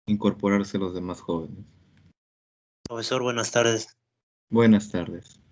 incorporarse los demás jóvenes. Profesor, buenas tardes. Buenas tardes.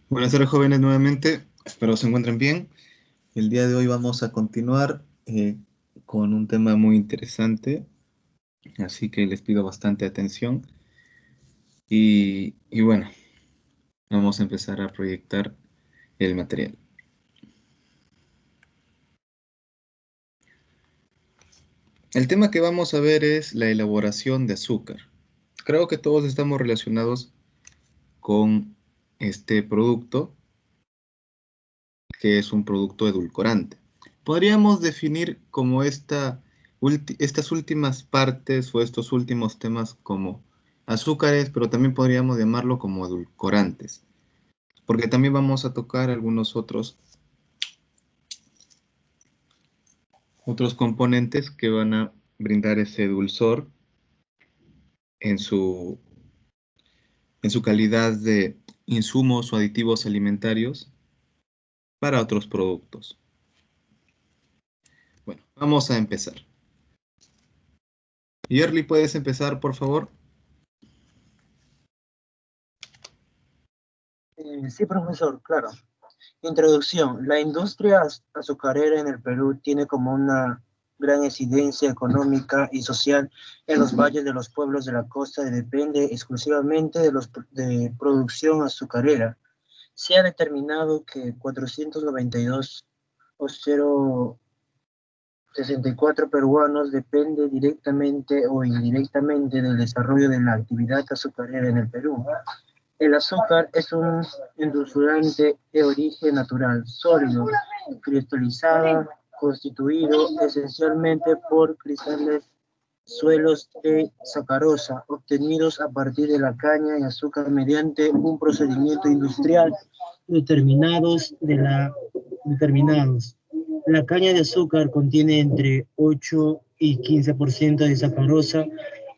Buenas tardes, jóvenes, nuevamente. Espero se encuentren bien. El día de hoy vamos a continuar con un tema muy interesante, así que les pido bastante atención. Y bueno, vamos a empezar a proyectar el material. El tema que vamos a ver es la elaboración de azúcar. Creo que todos estamos relacionados con este producto, que es un producto edulcorante. Podríamos definir como estas últimas partes o estos últimos temas como azúcares, pero también podríamos llamarlo como edulcorantes, porque también vamos a tocar algunos otros componentes que van a brindar ese dulzor en en su calidad de insumos o aditivos alimentarios para otros productos. Bueno, vamos a empezar. Yerli, ¿puedes empezar, por favor? Sí, profesor, claro. Introducción. La industria azucarera en el Perú tiene como una gran incidencia económica y social en los valles de los pueblos de la costa y depende exclusivamente de producción azucarera. Se ha determinado que 492,064 peruanos depende directamente o indirectamente del desarrollo de la actividad azucarera en el Perú. El azúcar es un endulzante de origen natural, sólido, cristalizado, constituido esencialmente por cristales suelos de sacarosa, obtenidos a partir de la caña y azúcar mediante un procedimiento industrial determinados. La caña de azúcar contiene entre 8 y 15% de sacarosa.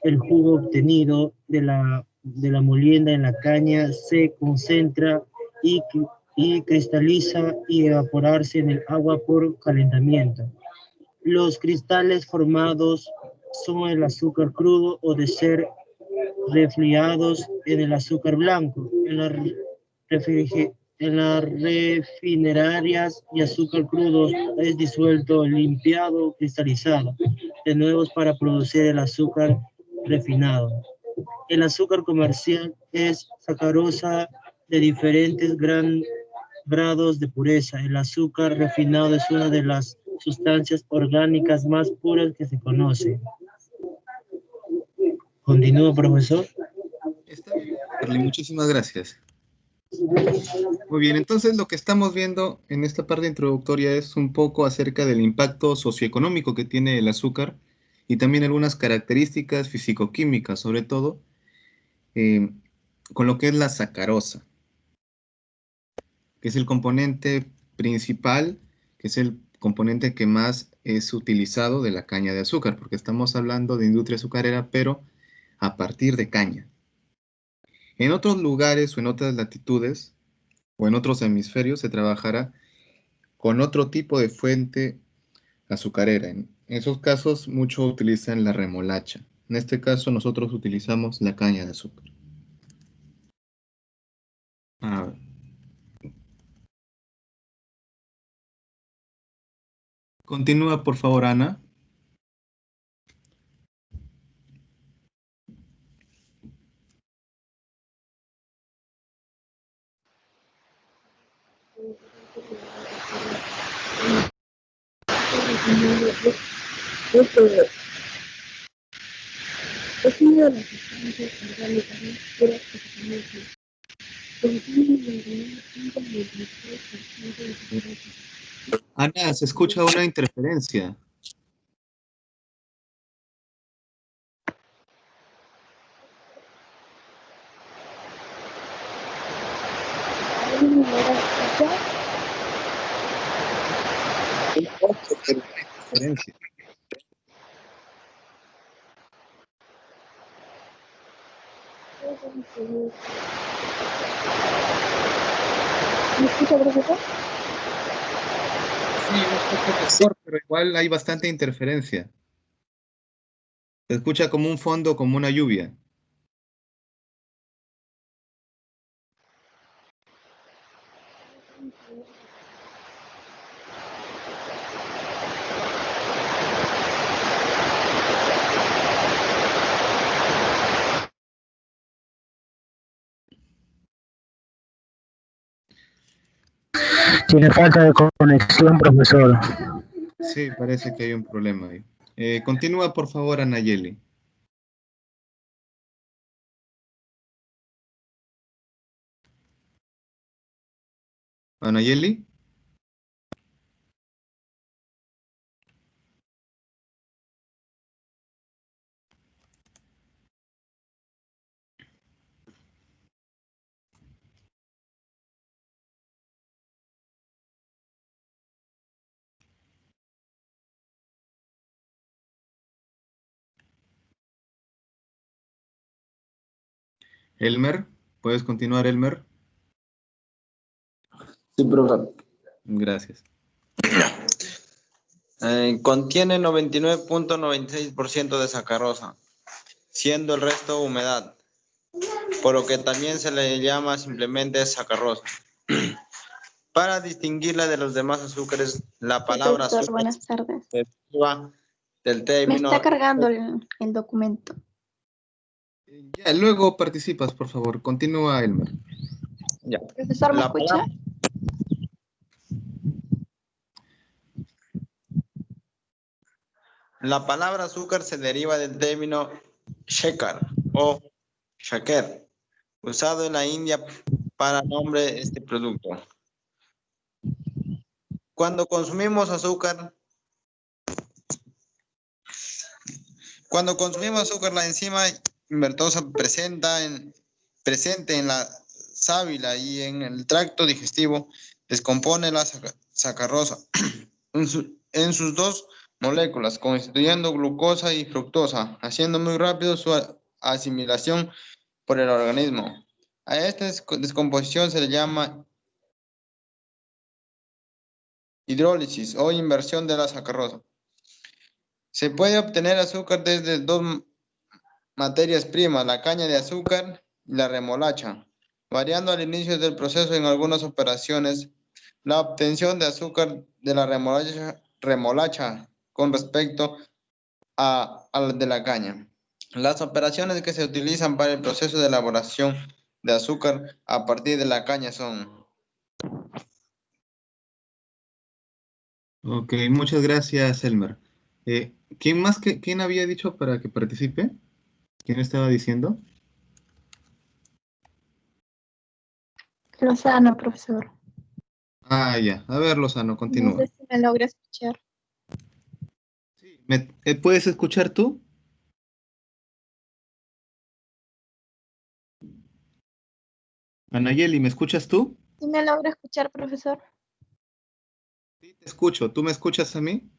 El jugo obtenido de la molienda en la caña se concentra y, y cristaliza y evaporarse en el agua por calentamiento. Los cristales formados son el azúcar crudo o de ser refriados en el azúcar blanco. En las refinerarias y azúcar crudo es disuelto, limpiado, cristalizado, de nuevo para producir el azúcar refinado. El azúcar comercial es sacarosa de diferentes grados de pureza. El azúcar refinado es una de las sustancias orgánicas más puras que se conoce. Continúo, profesor. Está bien, Yerli, muchísimas gracias. Muy bien, entonces lo que estamos viendo en esta parte introductoria es un poco acerca del impacto socioeconómico que tiene el azúcar y también algunas características fisicoquímicas, sobre todo eh, con lo que es la sacarosa, que es el componente principal, que es el componente que más es utilizado de la caña de azúcar, porque estamos hablando de industria azucarera, pero a partir de caña. En otros lugares o en otras latitudes o en otros hemisferios se trabajará con otro tipo de fuente azucarera. En esos casos, muchos utilizan la remolacha. En este caso, nosotros utilizamos la caña de azúcar. A ver. Continúa, por favor, Ana. Es una de las sustancias orgánicas más puras que se conocen. Contiene un 99,93% de sacarosa. Ana, se escucha una interferencia. Hay una manera ya Un poco, pero una interferencia. ¿Me escucha, profesor? Sí, un poco mejor, pero igual hay bastante interferencia. Se escucha como un fondo, como una lluvia. Tiene falta de conexión, profesor. Sí, parece que hay un problema ahí. Continúa, por favor, Anayeli. Anayeli. Elmer, ¿puedes continuar, Elmer? Sí, profe. Gracias. Contiene 99.96% de sacarosa, siendo el resto humedad, por lo que también se le llama simplemente sacarosa. Para distinguirla de los demás azúcares, la Sí, palabra profesor, azúcar buenas tardes. se deriva del Me término. está cargando el documento. Ya, luego participas, por favor. Continúa, Elmer. Ya. Profesor, ¿me La escucha? palabra, la palabra azúcar se deriva del término shakar o shaker, usado en la India para nombre de este producto. Cuando consumimos azúcar, la enzima invertosa presente en la sábila y en el tracto digestivo descompone la sacarosa en sus dos moléculas, constituyendo glucosa y fructosa, haciendo muy rápido su asimilación por el organismo. A esta descomposición se le llama hidrólisis o inversión de la sacarosa. Se puede obtener azúcar desde dos materias primas, la caña de azúcar y la remolacha, variando al inicio del proceso en algunas operaciones la obtención de azúcar de la remolacha con respecto a la de la caña. Las operaciones que se utilizan para el proceso de elaboración de azúcar a partir de la caña son... Ok, muchas gracias, Elmer. ¿Quién más quién había dicho para que participe? ¿Quién estaba diciendo? Lozano, profesor. Ah, ya. A ver, Lozano, No continúa. sé si me logra escuchar. Sí. ¿Puedes escuchar tú? Anayeli, ¿me escuchas tú? ¿Sí me logra escuchar, profesor? Sí, te escucho. ¿Tú me escuchas a mí?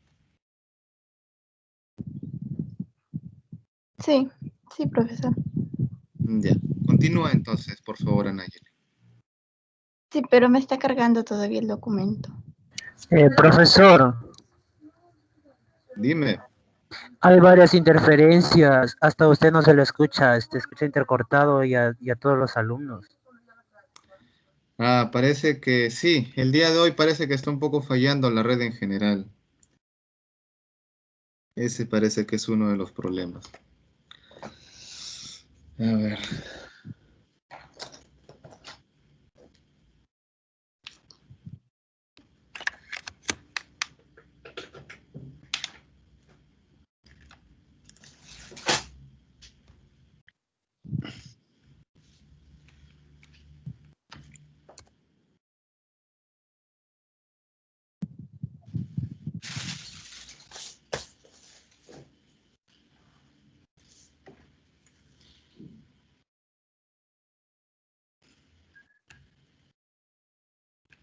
Sí, sí, profesor. Ya. Continúa entonces, por favor, Anayeli. Sí, pero me está cargando todavía el documento. Profesor, Dime. hay varias interferencias, hasta usted no se lo escucha, escucha intercortado y a todos los alumnos. Ah, parece que sí. El día de hoy parece que está un poco fallando la red en general. Ese parece que es uno de los problemas. A ver.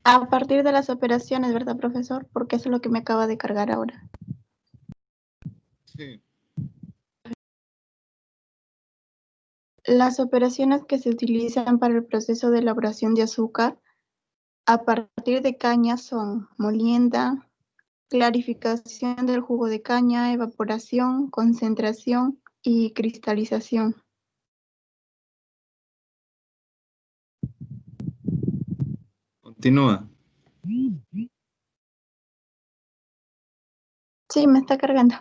A partir de las operaciones, ¿verdad, profesor? Porque eso es lo que me acaba de cargar ahora. Sí. Las operaciones que se utilizan para el proceso de elaboración de azúcar a partir de caña son molienda, clarificación del jugo de caña, evaporación, concentración y cristalización. Continúa. Sí, me está cargando.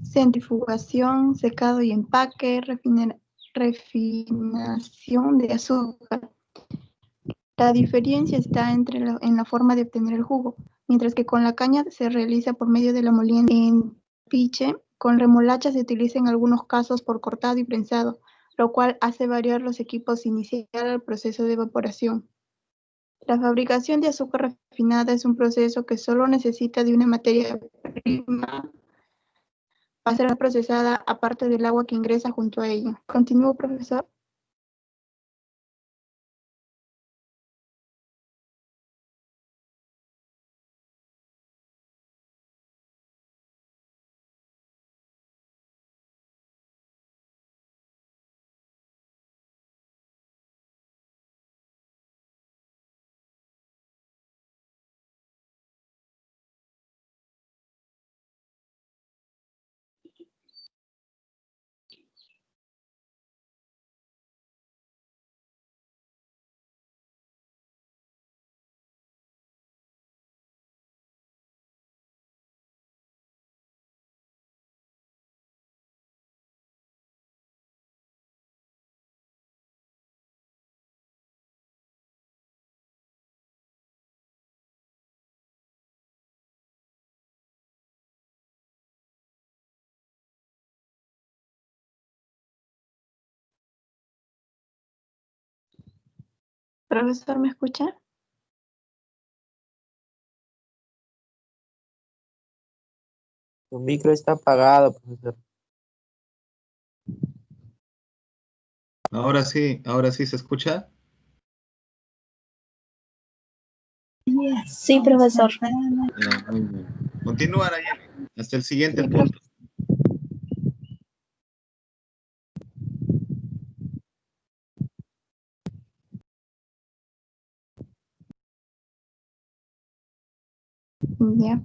centrifugación, secado y empaque, refinación de azúcar. La diferencia está en la forma de obtener el jugo, mientras que con la caña se realiza por medio de la molienda en piche. Con remolacha se utiliza en algunos casos por cortado y prensado, lo cual hace variar los equipos inicial al proceso de evaporación. La fabricación de azúcar refinada es un proceso que solo necesita de una materia prima para ser procesada aparte del agua que ingresa junto a ella. ¿Continúo, profesor? Profesor, ¿me escucha? Tu micro está apagado, profesor. Ahora sí se escucha. Sí, profesor. Ya, muy bien. Continúa, Nayeli, hasta el siguiente Sí, punto. Ya.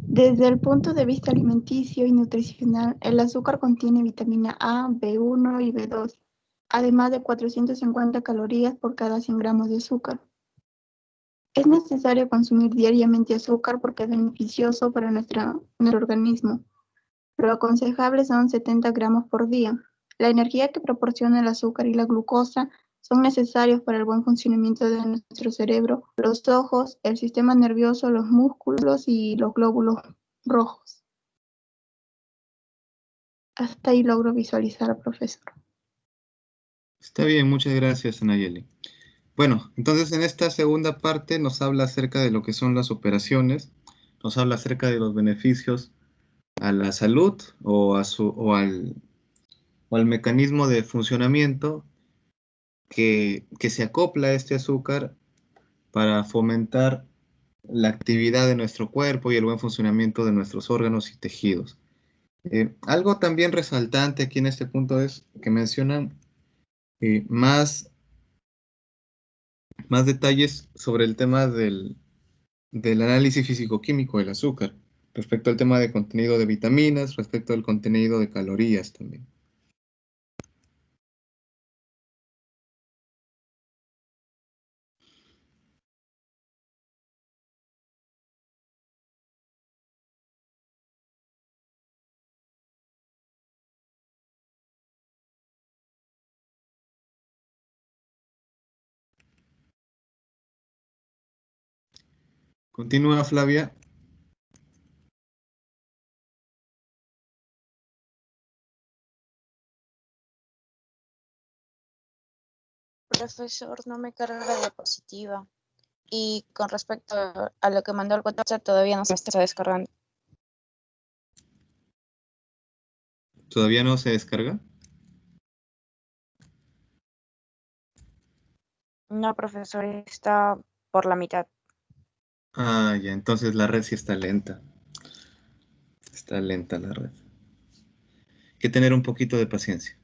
Desde el punto de vista alimenticio y nutricional, el azúcar contiene vitamina A, B1 y B2, además de 450 calorías por cada 100 gramos de azúcar. Es necesario consumir diariamente azúcar porque es beneficioso para nuestro organismo. Lo aconsejable son 70 gramos por día. La energía que proporciona el azúcar y la glucosa son necesarios para el buen funcionamiento de nuestro cerebro, los ojos, el sistema nervioso, los músculos y los glóbulos rojos. Hasta ahí logro visualizar, profesor. Está bien, muchas gracias, Nayeli. Bueno, entonces en esta segunda parte nos habla acerca de lo que son las operaciones, nos habla acerca de los beneficios a la salud o al mecanismo de funcionamiento que se acopla a este azúcar para fomentar la actividad de nuestro cuerpo y el buen funcionamiento de nuestros órganos y tejidos. Algo también resaltante aquí en este punto es que mencionan más detalles sobre el tema del análisis físico-químico del azúcar, respecto al tema de contenido de vitaminas, respecto al contenido de calorías también. Continúa, Flavia. Profesor, no me carga la diapositiva. Y con respecto a lo que mandó el WhatsApp, todavía no se está descargando. ¿Todavía no se descarga? No, profesor, está por la mitad. Ah, ya, entonces la red sí está lenta. Está lenta la red. Hay que tener un poquito de paciencia.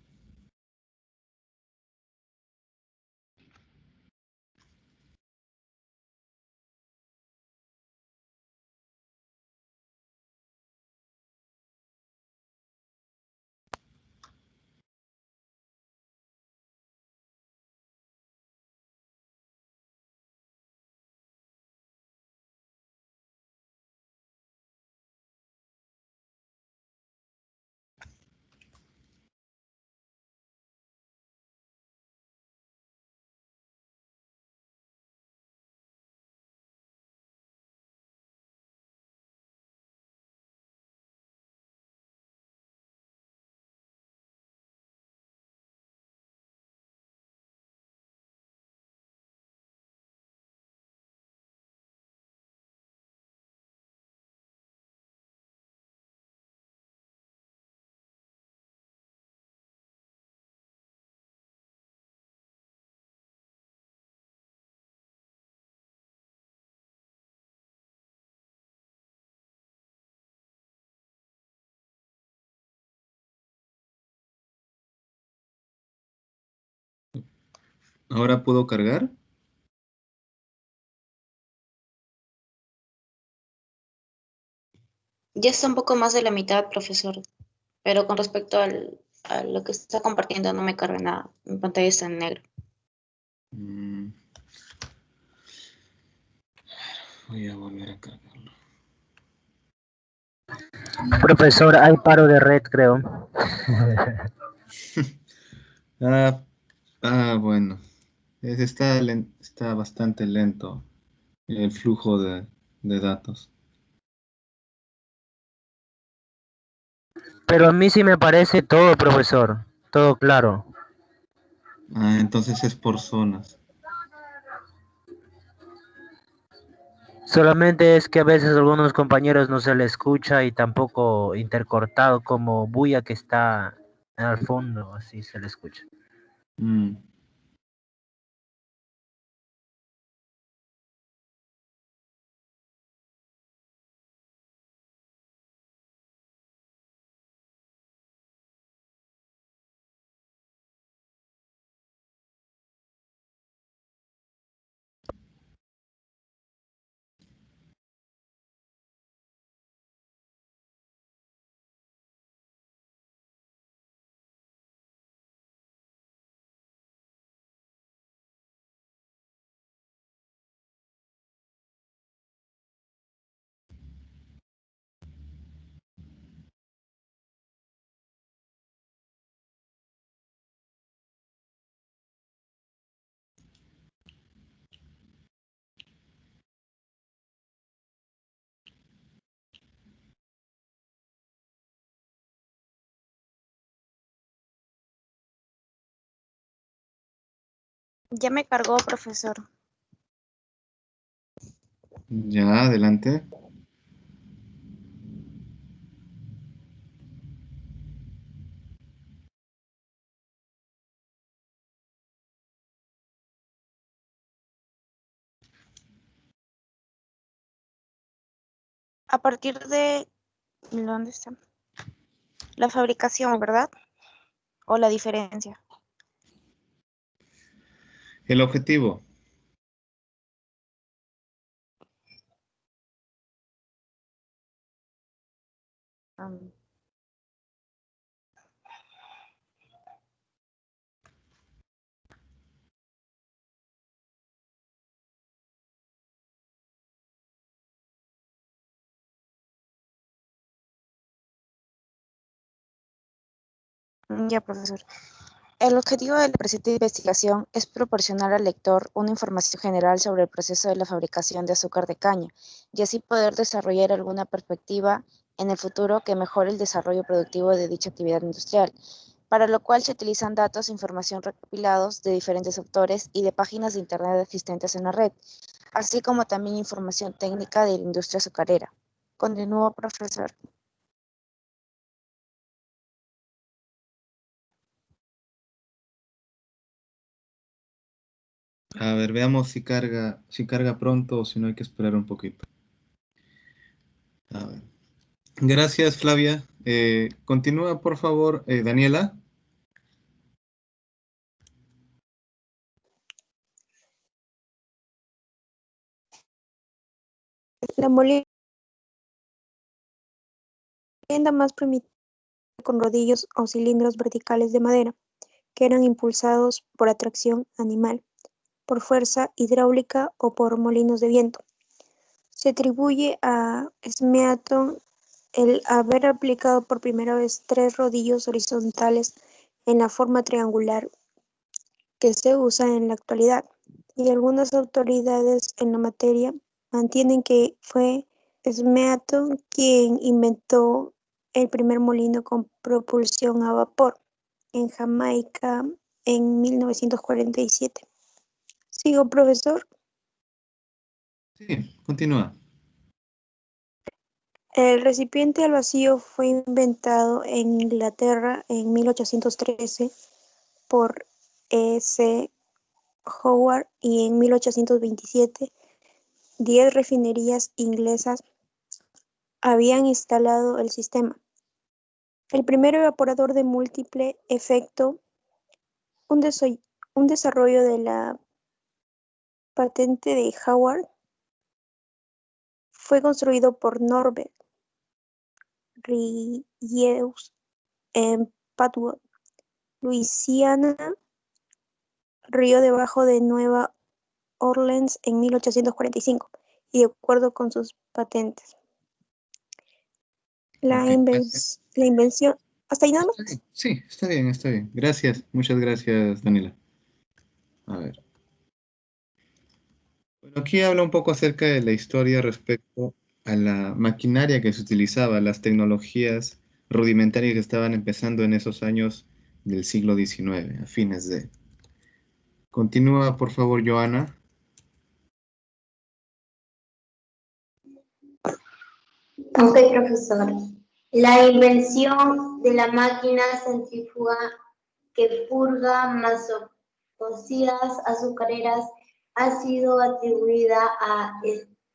¿Ahora puedo cargar? Ya está un poco más de la mitad, profesor, pero con respecto a lo que está compartiendo no me carga nada. Mi pantalla está en negro. Mm, Voy a volver a cargarlo. Profesor, hay paro de red, creo. Bueno. Está bastante lento el flujo de datos. Pero a mí sí me parece todo, profesor. Todo claro. Entonces es por zonas. Solamente es que a veces a algunos compañeros no se le escucha y tampoco intercortado como bulla que está al fondo, así se le escucha. Mm, Ya me cargó, profesor. Ya, adelante. A partir de... ¿Dónde está? La fabricación, ¿verdad? O la diferencia. El objetivo. Um, ya, profesor. El objetivo de la presente investigación es proporcionar al lector una información general sobre el proceso de la fabricación de azúcar de caña y así poder desarrollar alguna perspectiva en el futuro que mejore el desarrollo productivo de dicha actividad industrial, para lo cual se utilizan datos e información recopilados de diferentes autores y de páginas de Internet existentes en la red, así como también información técnica de la industria azucarera. Continúo, profesor. A ver, veamos si carga pronto o si no hay que esperar un poquito. A ver. Gracias, Flavia. Continúa, por favor, Daniela. La molienda más primitiva con rodillos o cilindros verticales de madera, que eran impulsados por atracción animal, por fuerza hidráulica o por molinos de viento. Se atribuye a Smeaton el haber aplicado por primera vez 3 rodillos horizontales en la forma triangular que se usa en la actualidad, y algunas autoridades en la materia mantienen que fue Smeaton quien inventó el primer molino con propulsión a vapor en Jamaica en 1947. ¿Sigo, profesor? Sí, continúa. El recipiente al vacío fue inventado en Inglaterra en 1813 por E.C. Howard y en 1827 10 refinerías inglesas habían instalado el sistema. El primer evaporador de múltiple efecto, un un desarrollo de la patente de Howard, fue construido por Norbert Rieus en Padwood, Luisiana, río debajo de Nueva Orleans en 1845, y de acuerdo con sus patentes. La Ok, gracias. invención, hasta ahí nada Está más. bien. Sí, está bien, está bien. Gracias, muchas gracias, Daniela. A ver. Bueno, aquí habla un poco acerca de la historia respecto a la maquinaria que se utilizaba, las tecnologías rudimentarias que estaban empezando en esos años del siglo XIX, a fines de. Continúa, por favor, Joana. Ok, profesor. La invención de la máquina centrífuga que purga masocosías azucareras ha sido atribuida a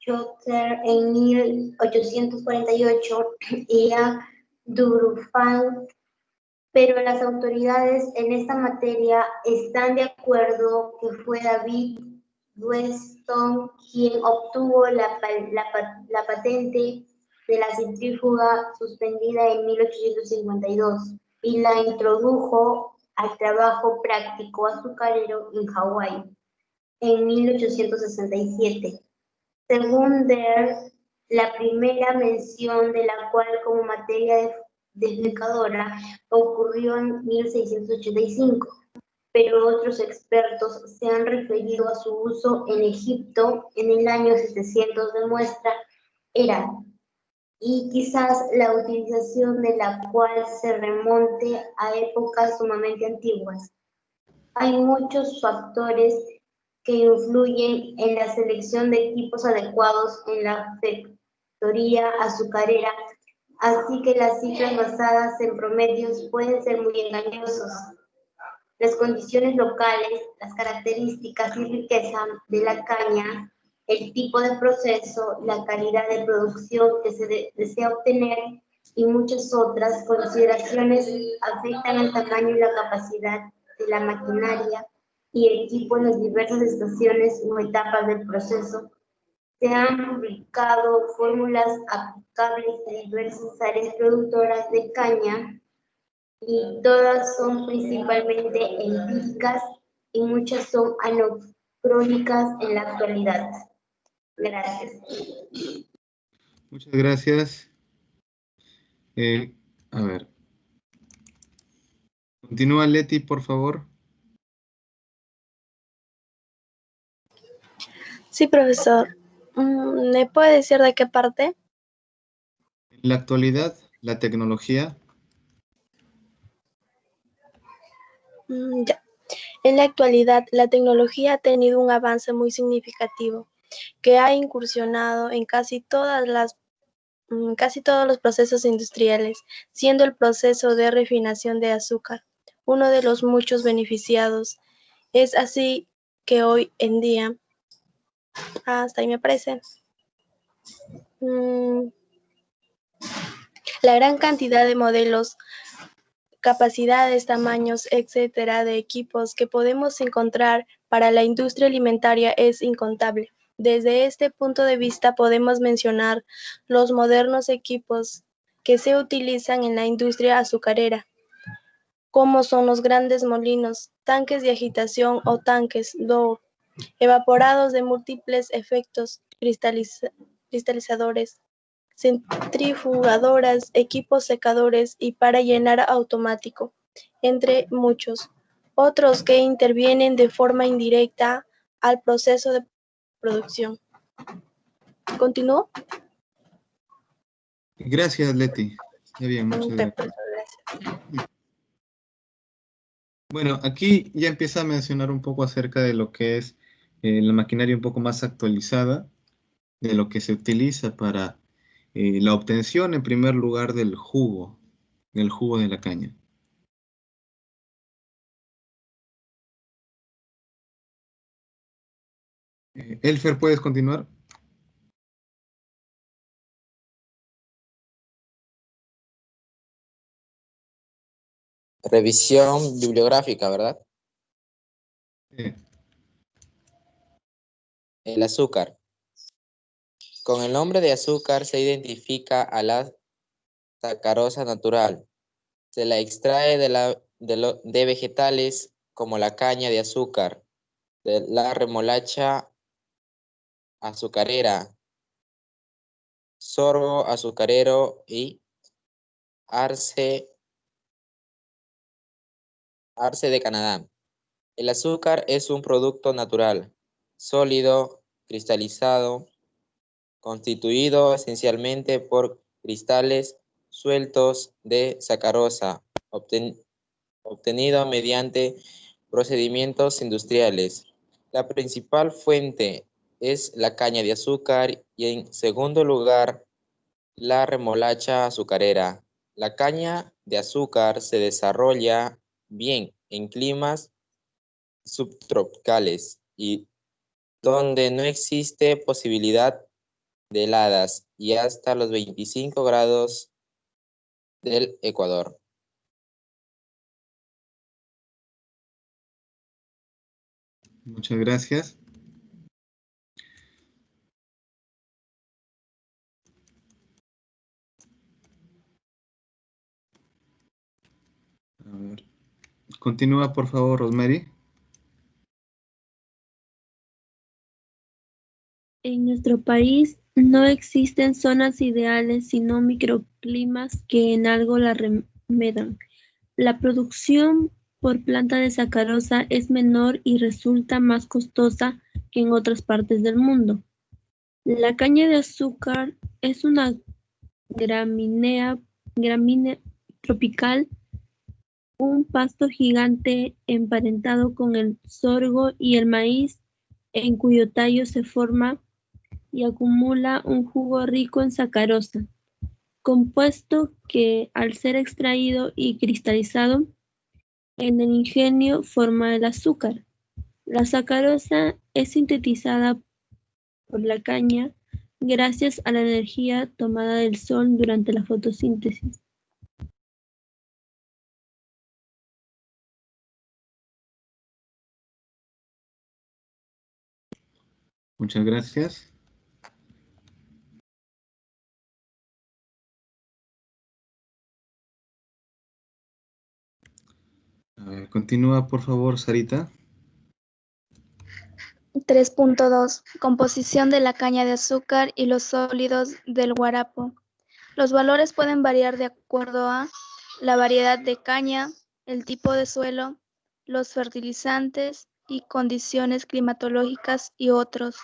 Schotter en 1848 y a Durufan, pero las autoridades en esta materia están de acuerdo que fue David Weston quien obtuvo la patente de la centrífuga suspendida en 1852 y la introdujo al trabajo práctico azucarero en Hawái en 1867. Según Der, la primera mención de la cual como materia desmecadora ocurrió en 1685, pero otros expertos se han referido a su uso en Egipto en el año 700 de nuestra era, y quizás la utilización de la cual se remonte a épocas sumamente antiguas. Hay muchos factores que influyen en la selección de equipos adecuados en la factoría azucarera, así que las cifras basadas en promedios pueden ser muy engañosos. Las condiciones locales, las características y riqueza de la caña, el tipo de proceso, la calidad de producción que se desea obtener y muchas otras consideraciones afectan el tamaño y la capacidad de la maquinaria y equipo en las diversas estaciones o etapas del proceso. Se han publicado fórmulas aplicables a diversas áreas productoras de caña y todas son principalmente empíricas y muchas son anacrónicas en la actualidad. Gracias. Muchas gracias. A ver. Continúa, Leti, por favor. Sí, profesor. ¿Me puede decir de qué parte? En la actualidad, la tecnología. Ya. En la actualidad, la tecnología ha tenido un avance muy significativo que ha incursionado en casi todos los procesos industriales, siendo el proceso de refinación de azúcar uno de los muchos beneficiados. Es así que hoy en día, hasta ahí me parece, la gran cantidad de modelos, capacidades, tamaños, etcétera, de equipos que podemos encontrar para la industria alimentaria es incontable. Desde este punto de vista podemos mencionar los modernos equipos que se utilizan en la industria azucarera, como son los grandes molinos, tanques de agitación o tanques Dow, evaporados de múltiples efectos, cristalizadores, centrifugadoras, equipos secadores y para llenar automático, entre muchos otros que intervienen de forma indirecta al proceso de producción. ¿Continúo? Gracias, Leti. Está bien, muchas gracias. Gracias. Bueno, aquí ya empieza a mencionar un poco acerca de lo que es la maquinaria un poco más actualizada, de lo que se utiliza para la obtención, en primer lugar, del jugo de la caña. Elfer, ¿puedes continuar? Revisión bibliográfica, ¿verdad? El azúcar. Con el nombre de azúcar se identifica a la sacarosa natural. Se la extrae de vegetales como la caña de azúcar, de la remolacha azucarera, sorgo azucarero y arce de Canadá. El azúcar es un producto natural, sólido, cristalizado, constituido esencialmente por cristales sueltos de sacarosa, obtenido mediante procedimientos industriales. La principal fuente es la caña de azúcar y en segundo lugar la remolacha azucarera. La caña de azúcar se desarrolla bien en climas subtropicales y donde no existe posibilidad de heladas y hasta los 25 grados del Ecuador. Muchas gracias. A ver. Continúa, por favor, Rosemary. En nuestro país no existen zonas ideales, sino microclimas que en algo la remedan. La producción por planta de sacarosa es menor y resulta más costosa que en otras partes del mundo. La caña de azúcar es una gramínea tropical, un pasto gigante emparentado con el sorgo y el maíz, en cuyo tallo se forma y acumula un jugo rico en sacarosa, compuesto que al ser extraído y cristalizado en el ingenio forma el azúcar. La sacarosa es sintetizada por la caña gracias a la energía tomada del sol durante la fotosíntesis. Muchas gracias. A ver, continúa, por favor, Sarita. 3.2. Composición de la caña de azúcar y los sólidos del guarapo. Los valores pueden variar de acuerdo a la variedad de caña, el tipo de suelo, los fertilizantes y condiciones climatológicas y otros.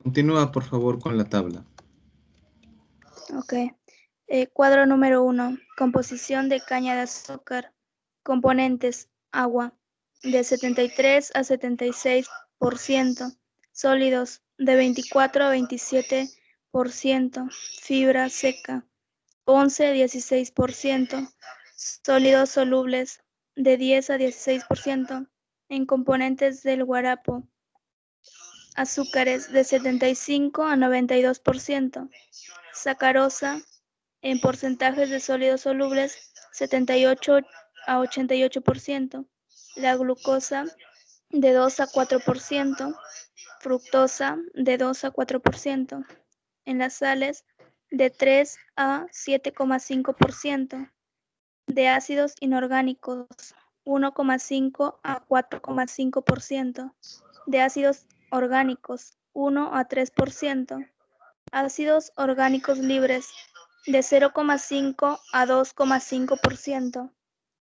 Continúa, por favor, con la tabla. Ok. Cuadro número 1. Composición de caña de azúcar. Componentes: agua, de 73 a 76%. Sólidos, de 24 a 27%. Fibra seca, 11 a 16%. Sólidos solubles, de 10 a 16%. En componentes del guarapo: azúcares, de 75 a 92%. Sacarosa, en porcentajes de sólidos solubles, 78 a 88%. La glucosa, de 2 a 4%. Fructosa, de 2 a 4%. En las sales, de 3 a 7,5%. De ácidos inorgánicos, 1,5 a 4,5%. De ácidos orgánicos, 1 a 3%. Ácidos orgánicos libres, de 0,5 a 2,5%.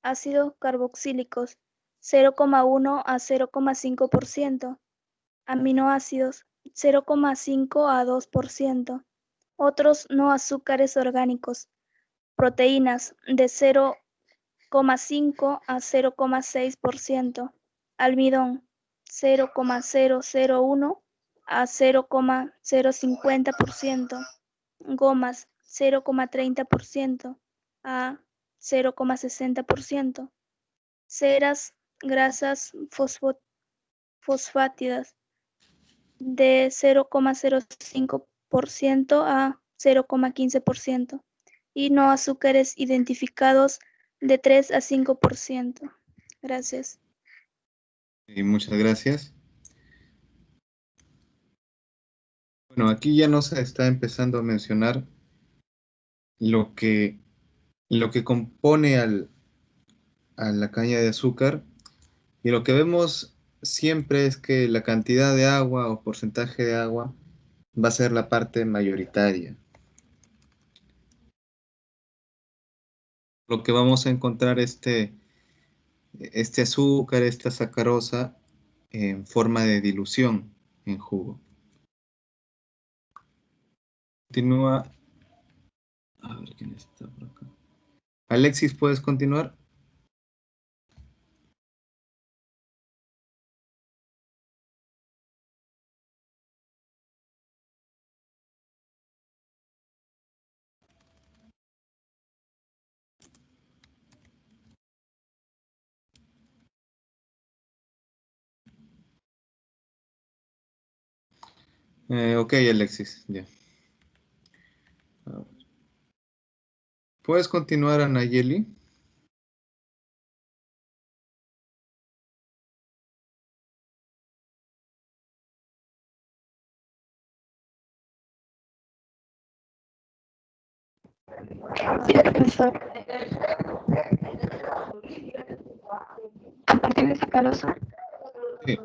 Ácidos carboxílicos, 0,1 a 0,5%. Aminoácidos, 0,5 a 2%. Otros no azúcares orgánicos. Proteínas, de 0,5 a 0,6%. Almidón, 0,001 a 0,050%. Gomas, 0,30% a 0,60%. Ceras grasas fosfátidas, de 0,05% a 0,15%. Y no azúcares identificados De 3 a 5%. Gracias. Y muchas gracias. Bueno, aquí ya nos está empezando a mencionar lo que compone a la caña de azúcar, y lo que vemos siempre es que la cantidad de agua o porcentaje de agua va a ser la parte mayoritaria. Lo que vamos a encontrar este azúcar, esta sacarosa, en forma de dilución en jugo. Continúa. A ver quién está por acá. Alexis, ¿puedes continuar? Ok, Alexis, ya. A ver. ¿Puedes continuar, Anayeli? Profesor. A partir de sacarosa. Sí.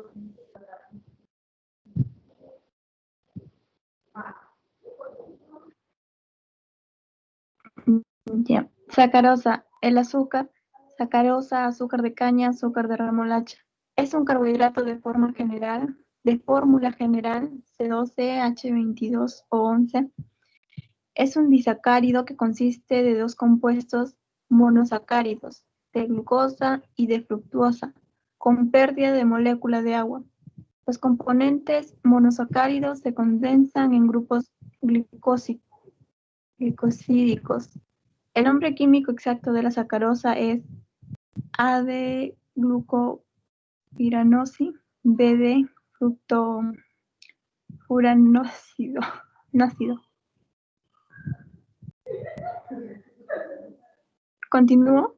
Ya. Sacarosa, el azúcar. Sacarosa, azúcar de caña, azúcar de remolacha. Es un carbohidrato de fórmula general C12, H22 o 11. Es un disacárido que consiste de dos compuestos monosacáridos, de glucosa y de fructuosa, con pérdida de molécula de agua. Los componentes monosacáridos se condensan en grupos glicosídicos. El nombre químico exacto de la sacarosa es A-D-glucopiranósido, B-D-fructofuranósido. ¿Continúo?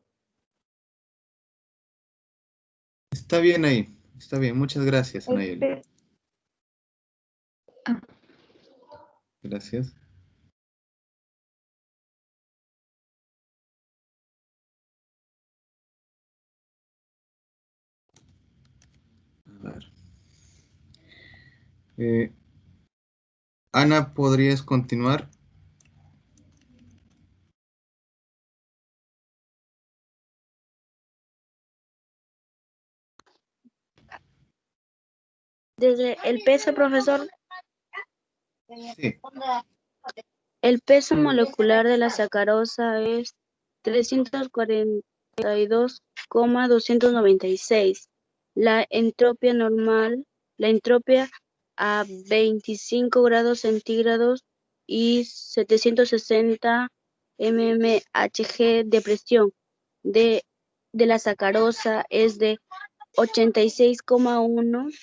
Está bien ahí. Está bien. Muchas gracias, Anayeli. Gracias. A ver. Ana, ¿podrías continuar? Desde el peso, profesor. Sí. El peso molecular de la sacarosa es 342,296. La entropía normal, la entropía a 25 grados centígrados y 760 mmHg de presión de la sacarosa es de 86,1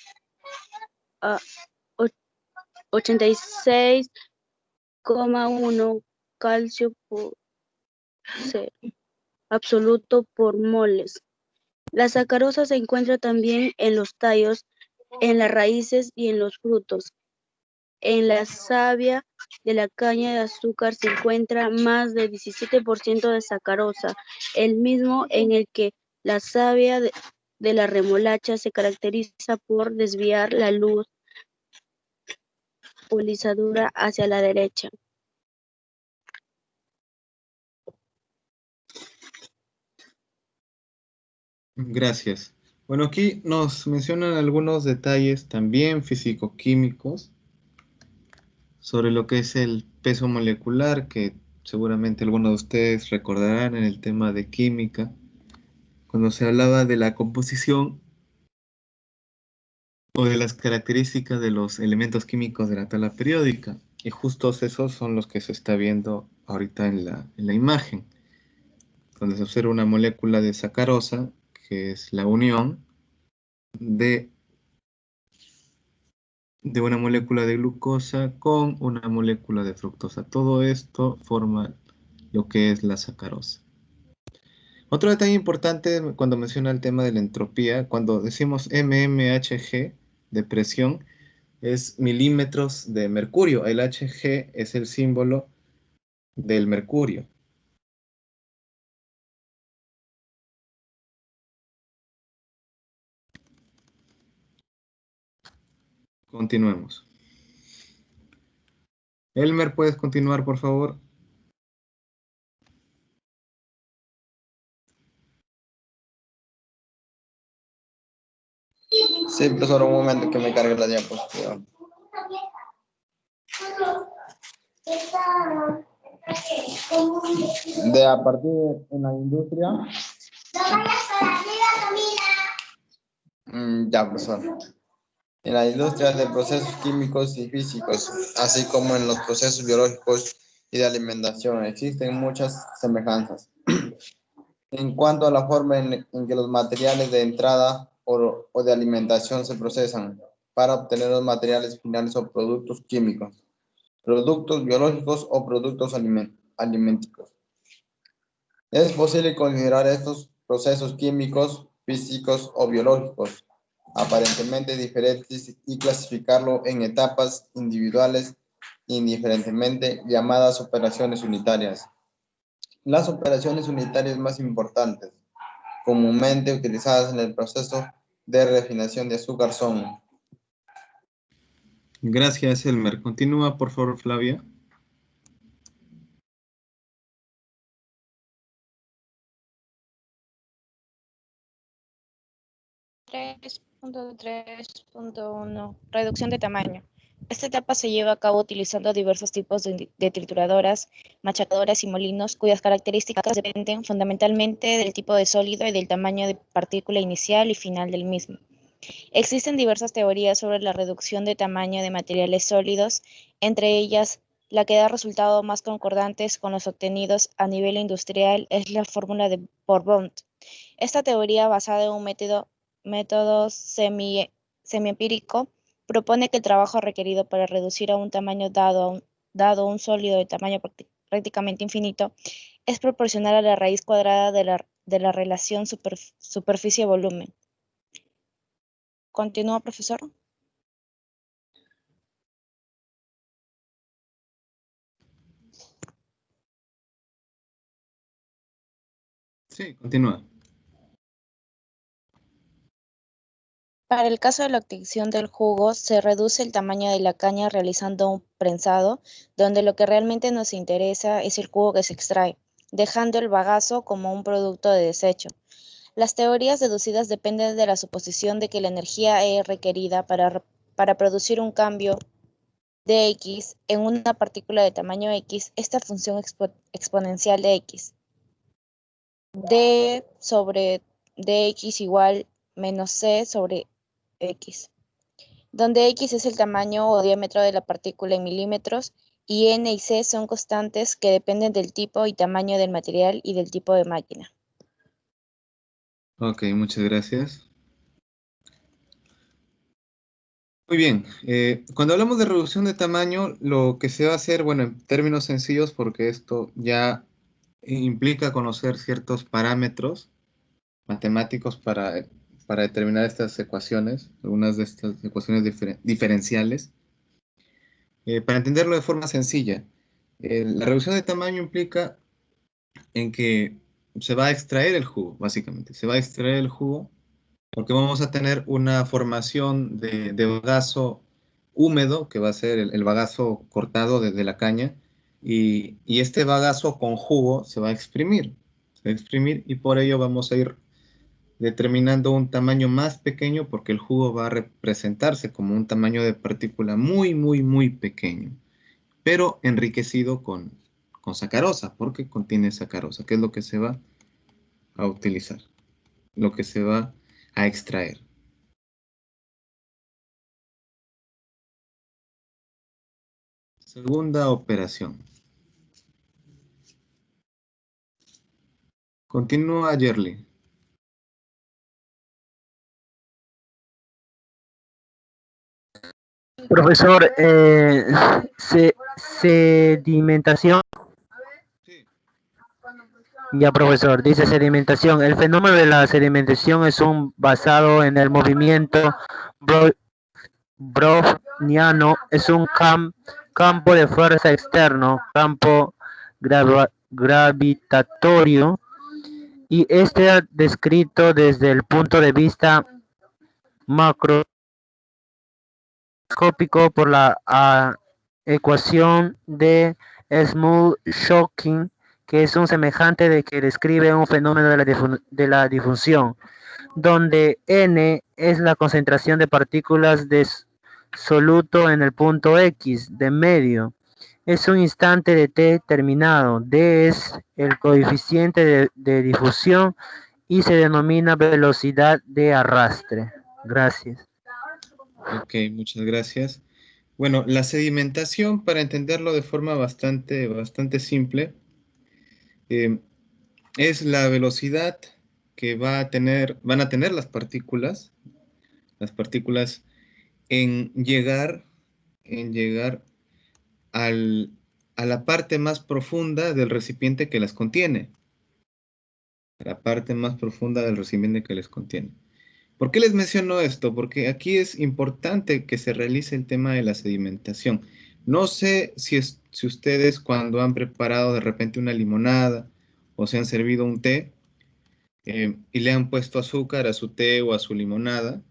a 86,1 calcio por cero absoluto por moles. La sacarosa se encuentra también en los tallos, en las raíces y en los frutos. En la savia de la caña de azúcar se encuentra más del 17% de sacarosa, el mismo en el que la savia de la remolacha se caracteriza por desviar la luz polarizadora hacia la derecha. Gracias. Bueno, aquí nos mencionan algunos detalles también físico-químicos sobre lo que es el peso molecular, que seguramente algunos de ustedes recordarán en el tema de química, cuando se hablaba de la composición o de las características de los elementos químicos de la tabla periódica. Y justos esos son los que se está viendo ahorita en la imagen, donde se observa una molécula de sacarosa, que es la unión de una molécula de glucosa con una molécula de fructosa. Todo esto forma lo que es la sacarosa. Otro detalle importante cuando menciona el tema de la entropía, cuando decimos mmHg de presión, es milímetros de mercurio. El Hg es el símbolo del mercurio. Continuemos. Elmer, ¿puedes continuar, por favor? Sí, profesor, un momento que me cargue la diapositiva. De a partir en la industria. Ya, profesor. En la industria de procesos químicos y físicos, así como en los procesos biológicos y de alimentación, existen muchas semejanzas. En cuanto a la forma en que los materiales de entrada o de alimentación se procesan para obtener los materiales finales o productos químicos, productos biológicos o productos alimentícios. Es posible considerar estos procesos químicos, físicos o biológicos aparentemente diferentes y clasificarlo en etapas individuales indiferentemente llamadas operaciones unitarias. Las operaciones unitarias más importantes, comúnmente utilizadas en el proceso de refinación de azúcar son. Gracias, Elmer. Continúa, por favor, Flavia. Reducción de tamaño. Esta etapa se lleva a cabo utilizando diversos tipos de trituradoras, machacadoras y molinos, cuyas características dependen fundamentalmente del tipo de sólido y del tamaño de partícula inicial y final del mismo. Existen diversas teorías sobre la reducción de tamaño de materiales sólidos, entre ellas la que da resultados más concordantes con los obtenidos a nivel industrial es la fórmula de Bohr-Bond. Esta teoría, basada en un método semiempírico, propone que el trabajo requerido para reducir a un tamaño dado un sólido de tamaño prácticamente infinito es proporcional a la raíz cuadrada de la relación superficie-volumen. ¿Continúa, profesor? Sí, continúa. Para el caso de la obtención del jugo, se reduce el tamaño de la caña realizando un prensado, donde lo que realmente nos interesa es el jugo que se extrae, dejando el bagazo como un producto de desecho. Las teorías deducidas dependen de la suposición de que la energía E requerida para producir un cambio de X en una partícula de tamaño X, esta función exponencial de X. D sobre dx igual menos C sobre X, donde X es el tamaño o diámetro de la partícula en milímetros y N y C son constantes que dependen del tipo y tamaño del material y del tipo de máquina. Ok, muchas gracias. Muy bien, cuando hablamos de reducción de tamaño, lo que se va a hacer, bueno, en términos sencillos, porque esto ya implica conocer ciertos parámetros matemáticos para determinar estas ecuaciones, algunas de estas ecuaciones diferenciales. Para entenderlo de forma sencilla, la reducción de tamaño implica en que se va a extraer el jugo, básicamente. Se va a extraer el jugo porque vamos a tener una formación de bagazo húmedo, que va a ser el bagazo cortado desde la caña, y este bagazo con jugo se va a exprimir. Se va a exprimir y por ello vamos a ir determinando un tamaño más pequeño porque el jugo va a representarse como un tamaño de partícula muy, muy, muy pequeño, pero enriquecido con sacarosa, porque contiene sacarosa, que es lo que se va a utilizar, lo que se va a extraer. Segunda operación. Continúa, Yerli. Profesor, sedimentación. Ya, profesor, dice sedimentación. El fenómeno de la sedimentación es basado en el movimiento bro- browniano. Es un campo de fuerza externo, campo gravitatorio, y este es descrito desde el punto de vista macroscópico por la ecuación de Small-Shocking, que es un semejante de que describe un fenómeno de la difusión, donde n es la concentración de partículas de soluto en el punto X de medio. Es un instante de t terminado. D es el coeficiente de difusión y se denomina velocidad de arrastre. Gracias. Ok, muchas gracias. Bueno, la sedimentación, para entenderlo de forma bastante simple, es la velocidad que van a tener las partículas en llegar a la parte más profunda del recipiente que las contiene. La parte más profunda del recipiente que les contiene. ¿Por qué les menciono esto? Porque aquí es importante que se realice el tema de la sedimentación. No sé si ustedes cuando han preparado de repente una limonada o se han servido un té y le han puesto azúcar a su té o a su limonada,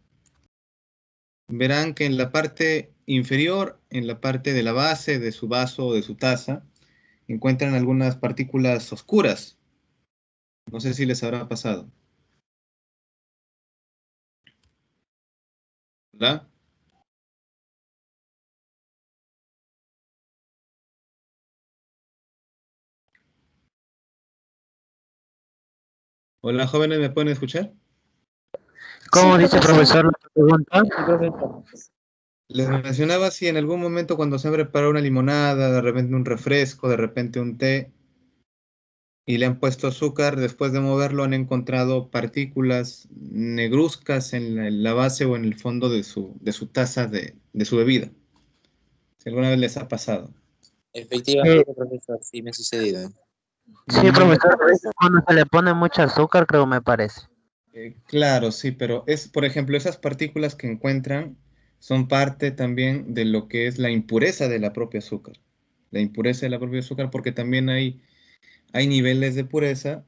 verán que en la parte inferior, en la parte de la base de su vaso o de su taza, encuentran algunas partículas oscuras. No sé si les habrá pasado. ¿Verdad? Hola, jóvenes, ¿me pueden escuchar? ¿Cómo Sí, dice, profesor. profesor, la pregunta? Les mencionaba si en algún momento cuando se han preparado una limonada, de repente un refresco, de repente un té, y le han puesto azúcar, después de moverlo han encontrado partículas negruzcas en la base o en el fondo de su taza de su bebida. Si alguna vez les ha pasado. Efectivamente, profesor, sí me ha sucedido. Sí, Mm, profesor, cuando se le pone mucho azúcar, creo, me parece. Claro, sí, pero por ejemplo, esas partículas que encuentran son parte también de lo que es la impureza de la propia azúcar. La impureza de la propia azúcar, porque también hay niveles de pureza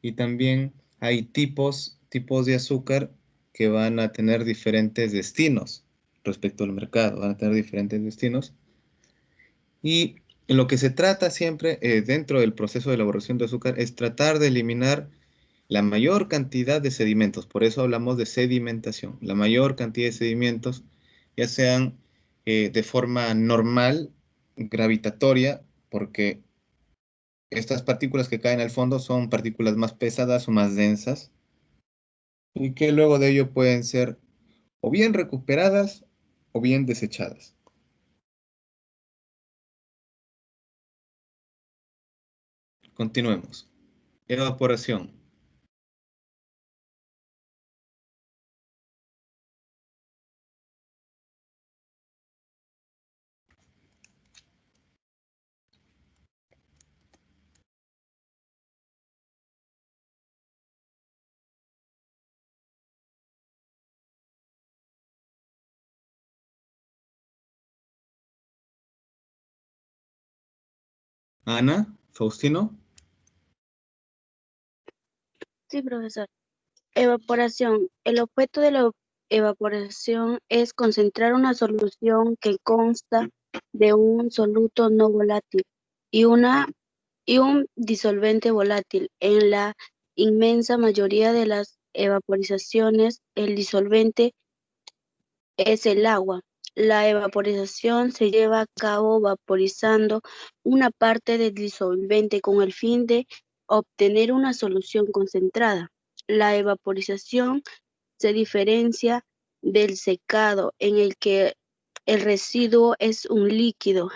y también hay tipos de azúcar que van a tener diferentes destinos respecto al mercado, van a tener diferentes destinos. Y en lo que se trata siempre dentro del proceso de elaboración de azúcar es tratar de eliminar la mayor cantidad de sedimentos. Por eso hablamos de sedimentación. La mayor cantidad de sedimentos, ya sean de forma normal, gravitatoria, porque estas partículas que caen al fondo son partículas más pesadas o más densas, y que luego de ello pueden ser o bien recuperadas o bien desechadas. Continuemos. Evaporación. Ana, Faustino. Sí, profesor. Evaporación. El objeto de la evaporación es concentrar una solución que consta de un soluto no volátil y un disolvente volátil. En la inmensa mayoría de las evaporizaciones, el disolvente es el agua. La evaporización se lleva a cabo vaporizando una parte del disolvente con el fin de obtener una solución concentrada. La evaporización se diferencia del secado, en el que el residuo es un líquido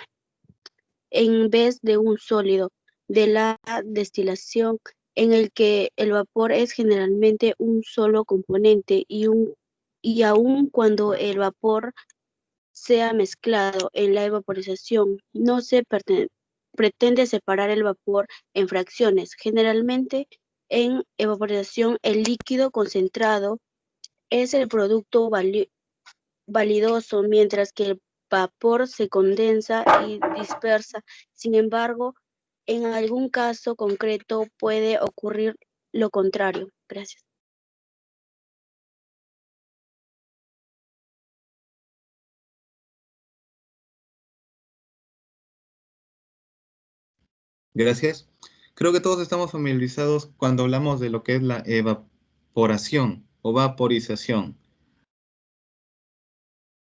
en vez de un sólido, de la destilación, en el que el vapor es generalmente un solo componente y aun cuando el vapor sea mezclado en la evaporización, no se pretende separar el vapor en fracciones. Generalmente, en evaporación, el líquido concentrado es el producto validoso, mientras que el vapor se condensa y dispersa. Sin embargo, en algún caso concreto puede ocurrir lo contrario. Gracias. Gracias. Creo que todos estamos familiarizados cuando hablamos de lo que es la evaporación o vaporización,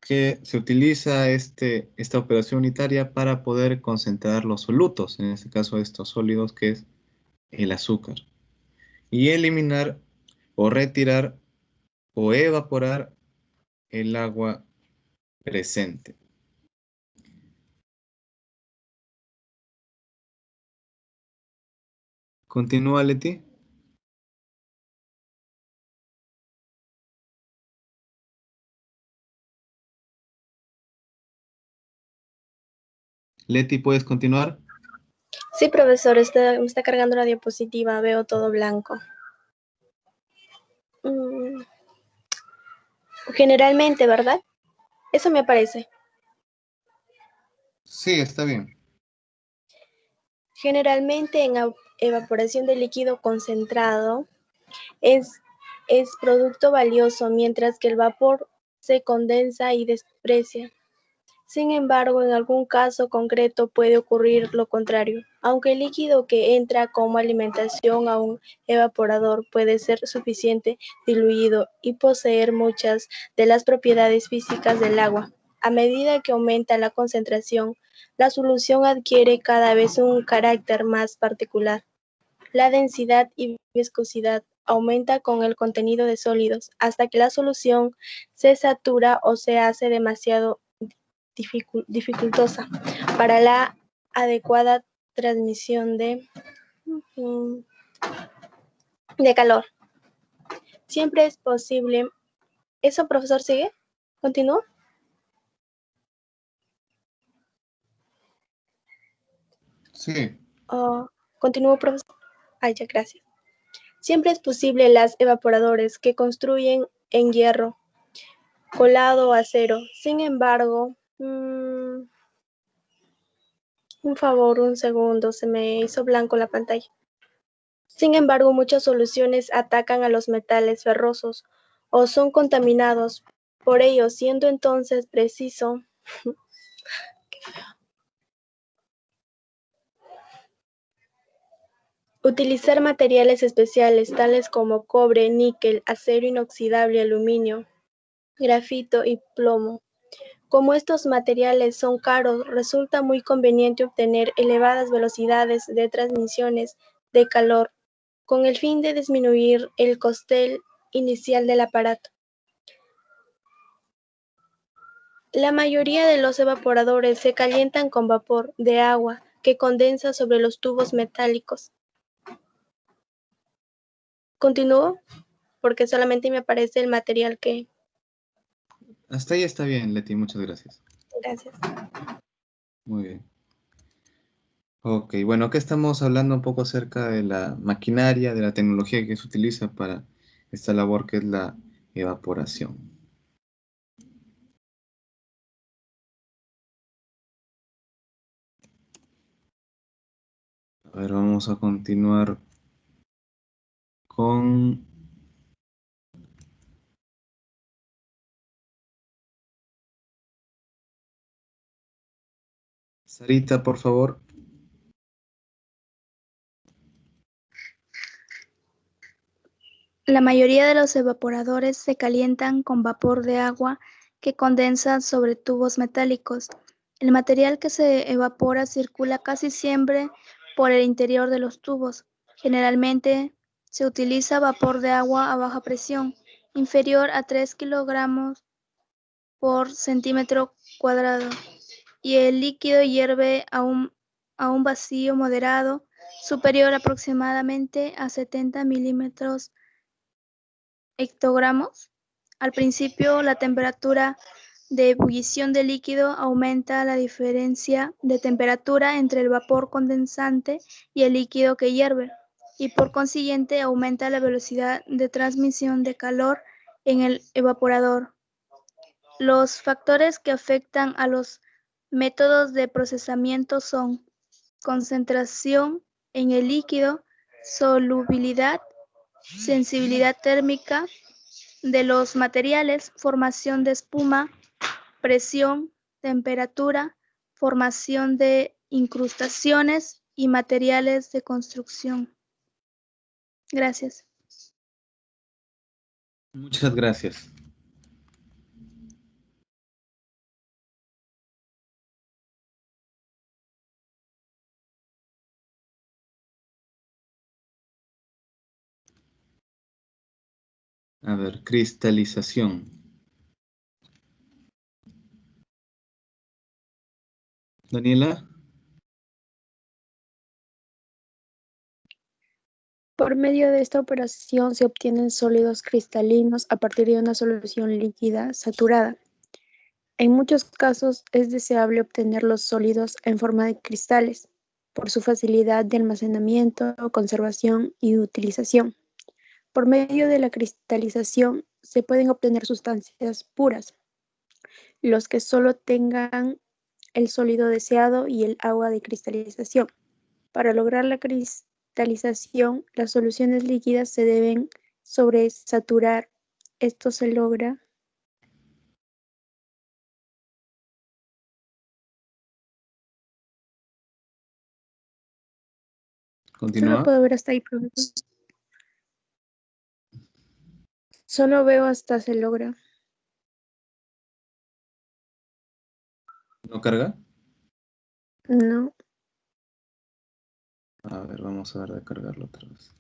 que se utiliza esta operación unitaria para poder concentrar los solutos, en este caso estos sólidos, que es el azúcar, y eliminar o retirar o evaporar el agua presente. Continúa, Leti. Leti, ¿puedes continuar? Sí, profesor, me está cargando la diapositiva, veo todo blanco. Generalmente, ¿verdad? Eso me aparece. Sí, está bien. Generalmente en evaporación de líquido concentrado es producto valioso, mientras que el vapor se condensa y desprecia. Sin embargo, en algún caso concreto puede ocurrir lo contrario. Aunque el líquido que entra como alimentación a un evaporador puede ser suficiente diluido y poseer muchas de las propiedades físicas del agua, a medida que aumenta la concentración, la solución adquiere cada vez un carácter más particular. La densidad y viscosidad aumenta con el contenido de sólidos hasta que la solución se satura o se hace demasiado dificultosa para la adecuada transmisión de calor. Siempre es posible. ¿Eso, profesor, sigue? ¿Continúa? Sí. ¿Continúo, profesor? Ay, ya, gracias. Siempre es posible las evaporadores que construyen en hierro, colado o acero. Sin embargo, un favor, un segundo, se me hizo blanco la pantalla. Sin embargo, muchas soluciones atacan a los metales ferrosos o son contaminados por ello, siendo entonces preciso utilizar materiales especiales tales como cobre, níquel, acero inoxidable, aluminio, grafito y plomo. Como estos materiales son caros, resulta muy conveniente obtener elevadas velocidades de transmisiones de calor con el fin de disminuir el coste inicial del aparato. La mayoría de los evaporadores se calientan con vapor de agua que condensa sobre los tubos metálicos. ¿Continúo? Porque solamente me aparece el material que... Hasta ahí está bien, Leti, muchas gracias. Gracias. Muy bien. Ok, bueno, acá estamos hablando un poco acerca de la maquinaria, de la tecnología que se utiliza para esta labor que es la evaporación. A ver, vamos a continuar con... Sarita, por favor. La mayoría de los evaporadores se calientan con vapor de agua que condensa sobre tubos metálicos. El material que se evapora circula casi siempre por el interior de los tubos. Generalmente se utiliza vapor de agua a baja presión, inferior a 3 kilogramos por centímetro cuadrado, y el líquido hierve a un vacío moderado superior aproximadamente a 70 hectogramos. Al principio, la temperatura de ebullición del líquido aumenta la diferencia de temperatura entre el vapor condensante y el líquido que hierve, y por consiguiente aumenta la velocidad de transmisión de calor en el evaporador. Los factores que afectan a los métodos de procesamiento son concentración en el líquido, solubilidad, sensibilidad térmica de los materiales, formación de espuma, presión, temperatura, formación de incrustaciones y materiales de construcción. Gracias. Muchas gracias. A ver, cristalización. Daniela. Por medio de esta operación se obtienen sólidos cristalinos a partir de una solución líquida saturada. En muchos casos es deseable obtener los sólidos en forma de cristales, por su facilidad de almacenamiento, conservación y utilización. Por medio de la cristalización se pueden obtener sustancias puras, los que solo tengan el sólido deseado y el agua de cristalización. Para lograr la cristalización, las soluciones líquidas se deben sobresaturar. Esto se logra Continúa. Solo puedo ver hasta ahí, profesor. Solo veo hasta se logra. ¿No carga? No. A ver, vamos a ver de cargarlo otra vez.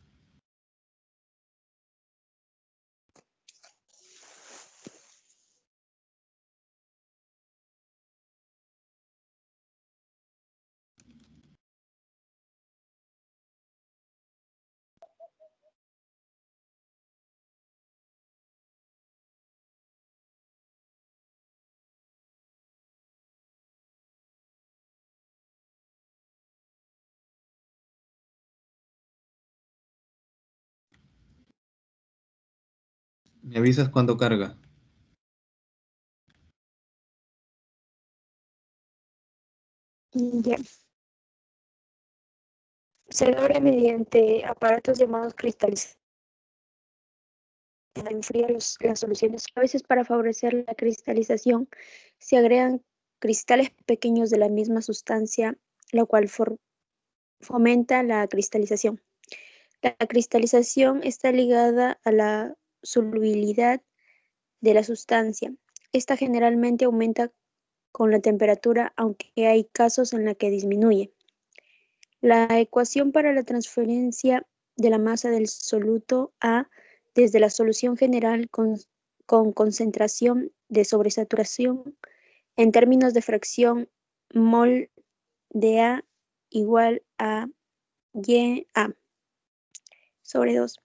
¿Me avisas cuando carga? Ya. Se logra mediante aparatos llamados cristales. Enfría las soluciones. A veces, para favorecer la cristalización, se agregan cristales pequeños de la misma sustancia, lo cual fomenta la cristalización. La cristalización está ligada a la solubilidad de la sustancia. Esta generalmente aumenta con la temperatura, aunque hay casos en los que disminuye. La ecuación para la transferencia de la masa del soluto A desde la solución general con concentración de sobresaturación en términos de fracción mol de A igual a YA sobre 2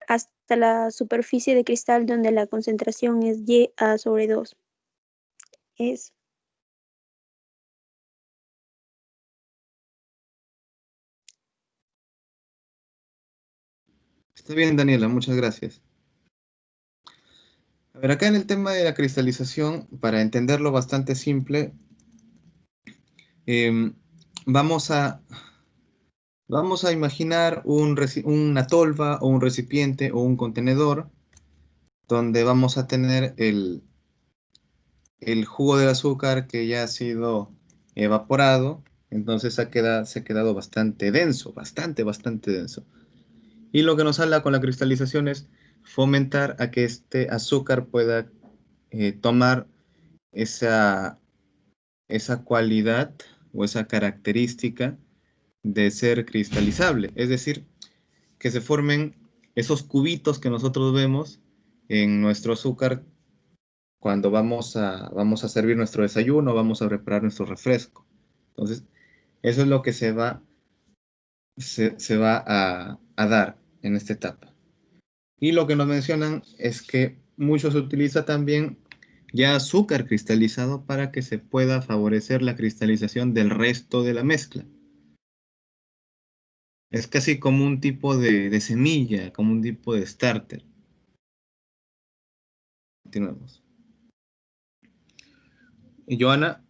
hasta la superficie de cristal donde la concentración es YA sobre 2. Es Está bien, Daniela, muchas gracias. A ver, acá en el tema de la cristalización, para entenderlo bastante simple, vamos a imaginar una tolva o un recipiente o un contenedor donde vamos a tener el jugo del azúcar que ya ha sido evaporado, entonces se ha quedado bastante denso, bastante denso. Y lo que nos habla con la cristalización es fomentar a que este azúcar pueda tomar esa cualidad o esa característica de ser cristalizable, es decir, que se formen esos cubitos que nosotros vemos en nuestro azúcar cuando vamos a servir nuestro desayuno, vamos a preparar nuestro refresco. Entonces, eso es lo que se va a dar en esta etapa. Y lo que nos mencionan es que mucho se utiliza también ya azúcar cristalizado para que se pueda favorecer la cristalización del resto de la mezcla. Es casi como un tipo de semilla, como un tipo de starter. Continuamos. Y Joana.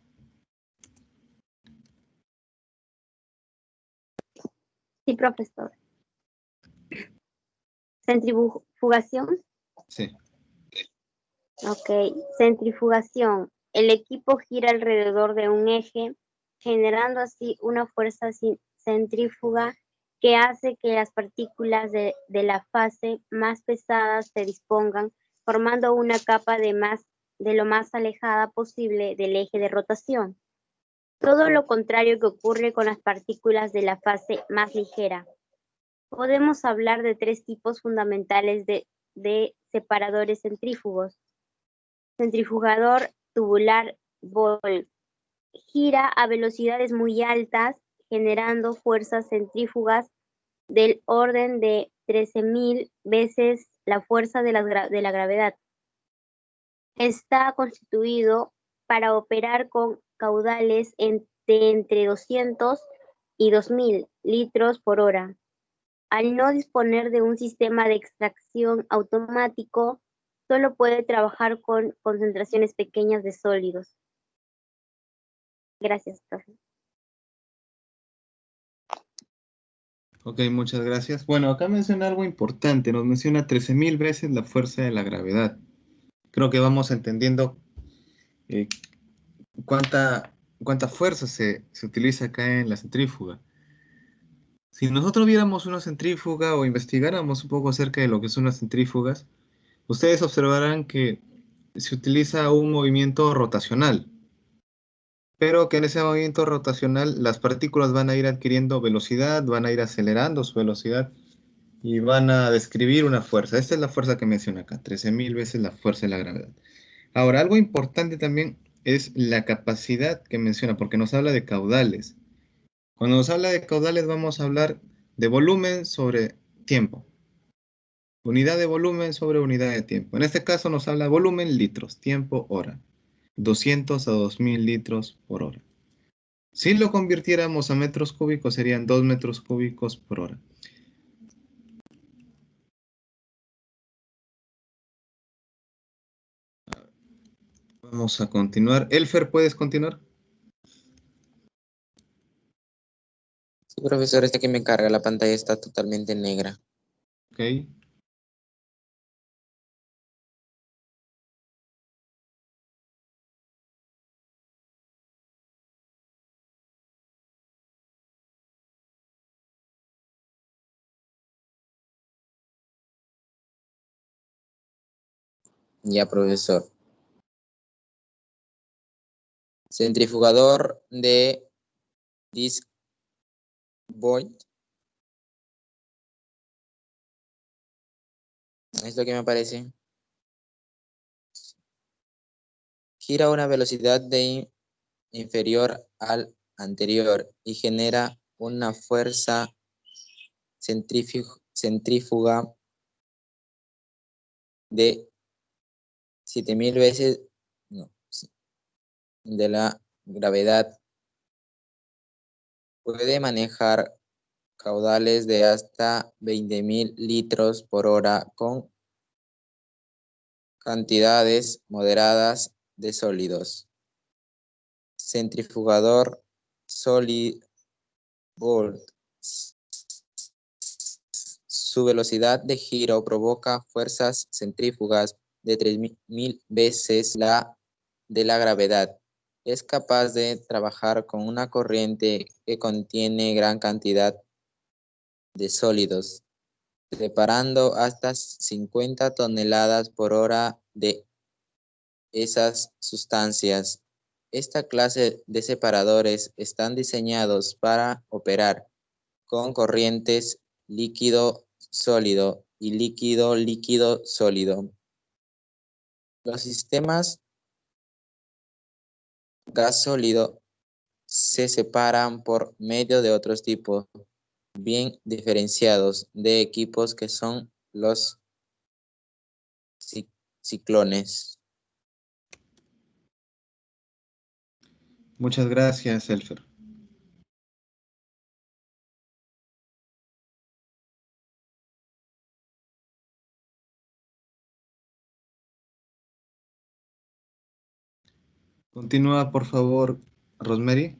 Sí, profesor. Centrifugación. Sí. Ok, centrifugación. El equipo gira alrededor de un eje, generando así una fuerza centrífuga que hace que las partículas de la fase más pesadas se dispongan, formando una capa de lo más alejada posible del eje de rotación. Todo lo contrario que ocurre con las partículas de la fase más ligera. Podemos hablar de tres tipos fundamentales de separadores centrífugos. Centrifugador tubular Bolt gira a velocidades muy altas, generando fuerzas centrífugas del orden de 13.000 veces la fuerza de la gravedad. Está constituido para operar con caudales de entre 200 y 2.000 litros por hora. Al no disponer de un sistema de extracción automático, solo puede trabajar con concentraciones pequeñas de sólidos. Gracias, profe. Ok, muchas gracias. Bueno, acá menciona algo importante. Nos menciona 13.000 veces la fuerza de la gravedad. Creo que vamos entendiendo cuánta fuerza se utiliza acá en la centrífuga. Si nosotros viéramos una centrífuga o investigáramos un poco acerca de lo que son las centrífugas, ustedes observarán que se utiliza un movimiento rotacional, pero que en ese movimiento rotacional las partículas van a ir adquiriendo velocidad, van a ir acelerando su velocidad y van a describir una fuerza. Esta es la fuerza que menciona acá, 13.000 veces la fuerza de la gravedad. Ahora, algo importante también es la capacidad que menciona, porque nos habla de caudales. Cuando nos habla de caudales vamos a hablar de volumen sobre tiempo. Unidad de volumen sobre unidad de tiempo. En este caso nos habla volumen litros, tiempo hora. 200 a 2.000 litros por hora. Si lo convirtiéramos a metros cúbicos serían 2 metros cúbicos por hora. Vamos a continuar. Elfer, ¿puedes continuar? Sí, profesor, este que me carga, la pantalla está totalmente negra. Ok. Ya, profesor. Centrifugador de disc Bolt. Es lo que me parece. Gira a una velocidad inferior al anterior y genera una fuerza centrífuga de 7.000 veces de la gravedad. Puede manejar caudales de hasta 20.000 litros por hora con cantidades moderadas de sólidos. Centrifugador Solid Bolt. Su velocidad de giro provoca fuerzas centrífugas de 3.000 veces la de la gravedad. Es capaz de trabajar con una corriente que contiene gran cantidad de sólidos, separando hasta 50 toneladas por hora de esas sustancias. Esta clase de separadores están diseñados para operar con corrientes líquido-sólido y líquido-líquido-sólido. Los sistemas gas-sólido se separan por medio de otros tipos bien diferenciados de equipos que son los ciclones. Muchas gracias, Elfer. Continúa, por favor, Rosemary.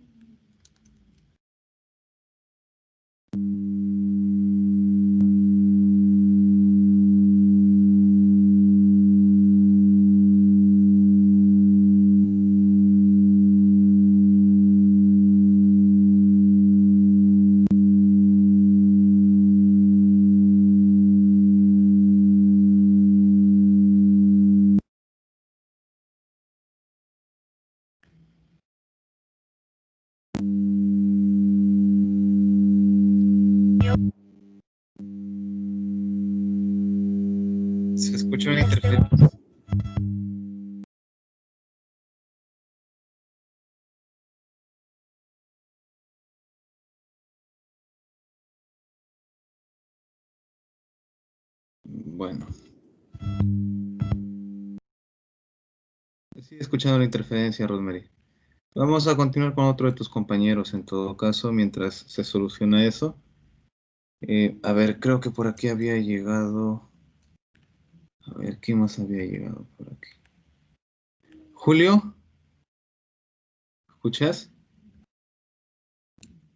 Se escucha una interferencia. Bueno. Sigue escuchando la interferencia, Rosemary. Vamos a continuar con otro de tus compañeros, en todo caso, mientras se soluciona eso. A ver, creo que por aquí había llegado... A ver, ¿quién más había llegado por aquí? Julio, ¿escuchas?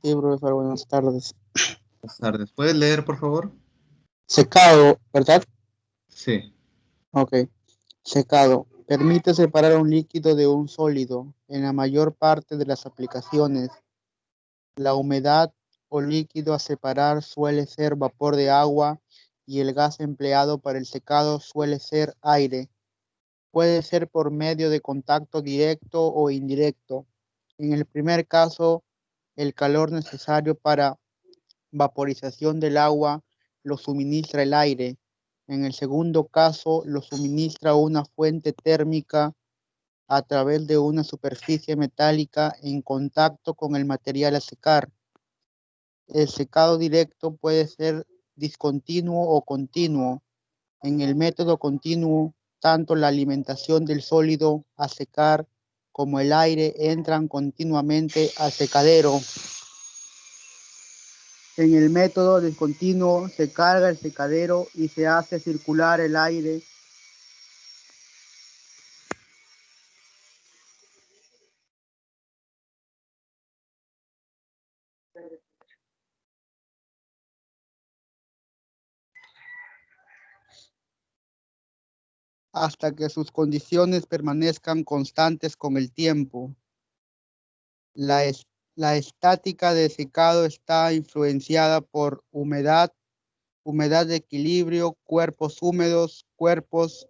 Sí, profesor, buenas tardes. Buenas tardes. ¿Puedes leer, por favor? Secado, ¿verdad? Sí. Ok. Secado. Permite separar un líquido de un sólido. En la mayor parte de las aplicaciones, la humedad o líquido a separar suele ser vapor de agua y el gas empleado para el secado suele ser aire. Puede ser por medio de contacto directo o indirecto. En el primer caso, el calor necesario para vaporización del agua lo suministra el aire. En el segundo caso, lo suministra una fuente térmica a través de una superficie metálica en contacto con el material a secar. El secado directo puede ser discontinuo o continuo. En el método continuo, tanto la alimentación del sólido a secar como el aire entran continuamente al secadero. En el método discontinuo se carga el secadero y se hace circular el aire hasta que sus condiciones permanezcan constantes con el tiempo. La estática de secado está influenciada por humedad de equilibrio, cuerpos húmedos, cuerpos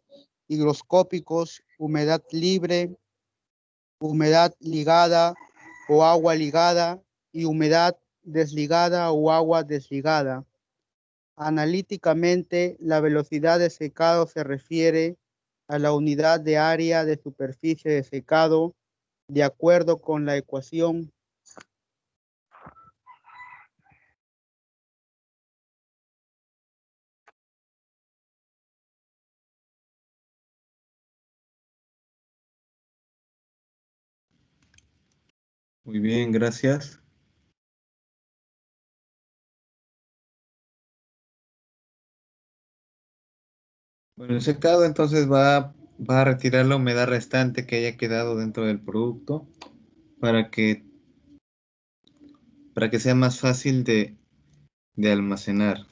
higroscópicos, humedad libre, humedad ligada o agua ligada y humedad desligada o agua desligada. Analíticamente, la velocidad de secado se refiere a la unidad de área de superficie de secado de acuerdo con la ecuación Muy bien, gracias. Bueno, el secado entonces va a retirar la humedad restante que haya quedado dentro del producto para que sea más fácil de almacenar.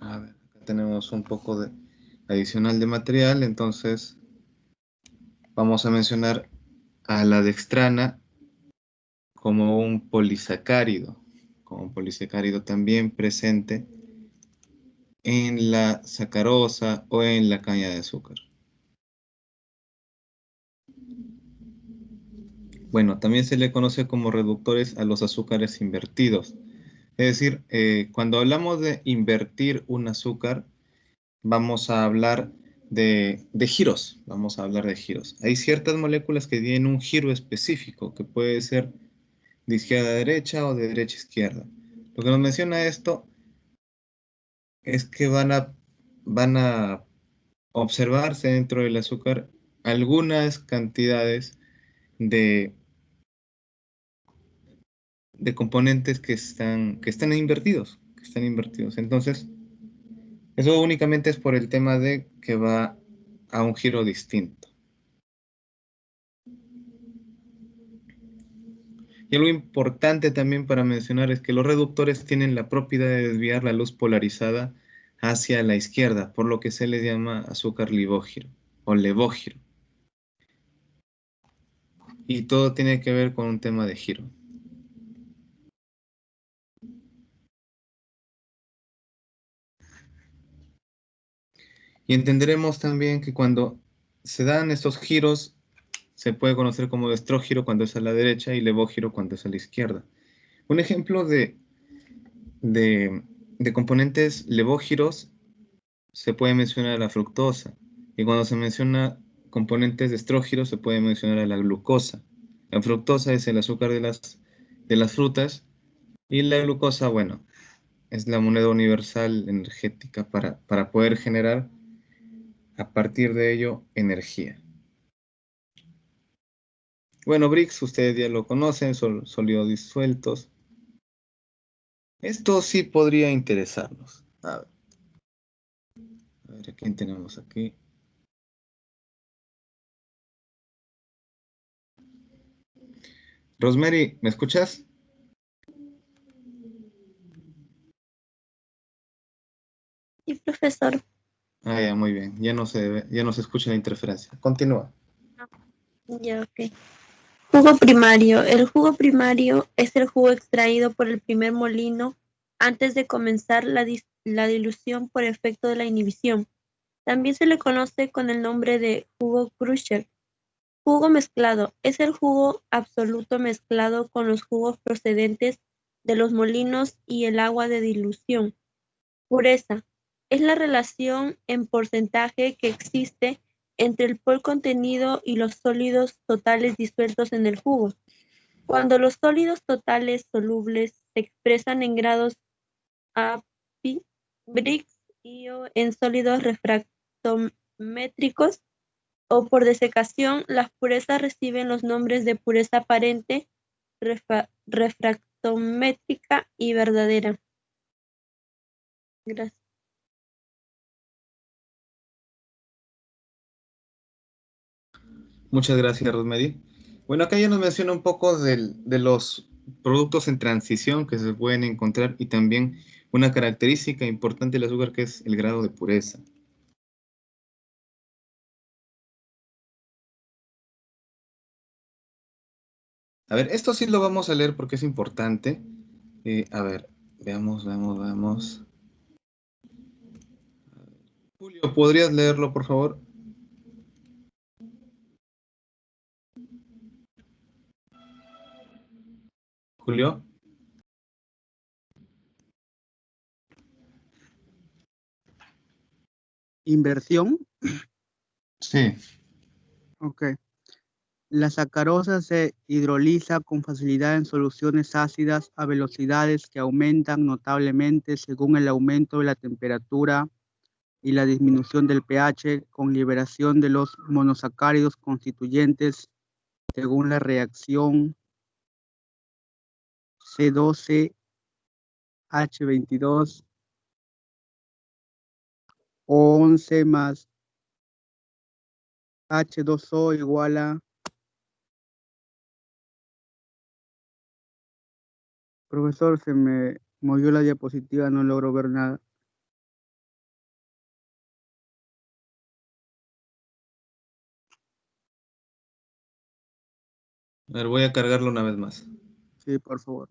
A ver, acá tenemos un poco de adicional de material, entonces vamos a mencionar a la dextrana como un polisacárido también presente en la sacarosa o en la caña de azúcar. Bueno, también se le conoce como reductores a los azúcares invertidos. Es decir, cuando hablamos de invertir un azúcar, vamos a hablar de giros. Vamos a hablar de giros. Hay ciertas moléculas que tienen un giro específico, que puede ser de izquierda a derecha o de derecha a izquierda. Lo que nos menciona esto es que van a observarse dentro del azúcar algunas cantidades de, de componentes que están invertidos, Entonces, eso únicamente es por el tema de que va a un giro distinto. Y algo importante también para mencionar es que los reductores tienen la propiedad de desviar la luz polarizada hacia la izquierda, por lo que se les llama azúcar levógiro o levógiro. Y todo tiene que ver con un tema de giro. Y entenderemos también que cuando se dan estos giros, se puede conocer como estrógiro cuando es a la derecha y levógiro cuando es a la izquierda. Un ejemplo de componentes levógiros se puede mencionar a la fructosa. Y cuando se menciona componentes de estrógiro se puede mencionar a la glucosa. La fructosa es el azúcar de las frutas y la glucosa, bueno, es la moneda universal energética para poder generar a partir de ello energía. Bueno, Brix, ustedes ya lo conocen, son sólidos disueltos. Esto sí podría interesarnos. A ver, ¿a quién tenemos aquí? Rosemary, ¿me escuchas? Sí, profesor. Ah, ya, muy bien. Ya no se escucha la interferencia. Continúa. Ya, ok. Jugo primario. El jugo primario es el jugo extraído por el primer molino antes de comenzar la dilución por efecto de la inhibición. También se le conoce con el nombre de jugo Crusher. Jugo mezclado. Es el jugo absoluto mezclado con los jugos procedentes de los molinos y el agua de dilución. Pureza. Es la relación en porcentaje que existe entre el pol contenido y los sólidos totales disueltos en el jugo. Cuando los sólidos totales solubles se expresan en grados API, Brix y o en sólidos refractométricos o por desecación, las purezas reciben los nombres de pureza aparente, refractométrica y verdadera. Gracias. Muchas gracias, Rosemary. Bueno, acá ya nos menciona un poco de los productos en transición que se pueden encontrar y también una característica importante del azúcar que es el grado de pureza. A ver, esto sí lo vamos a leer porque es importante. A ver, veamos. Julio, ¿podrías leerlo, por favor? Julio. Inversión. Sí. Ok. La sacarosa se hidroliza con facilidad en soluciones ácidas a velocidades que aumentan notablemente según el aumento de la temperatura y la disminución del pH con liberación de los monosacáridos constituyentes según la reacción C12H22 o 11 más H2O igual a... Profesor, se me movió la diapositiva, no logro ver nada. A ver, voy a cargarlo una vez más. Sí, por favor.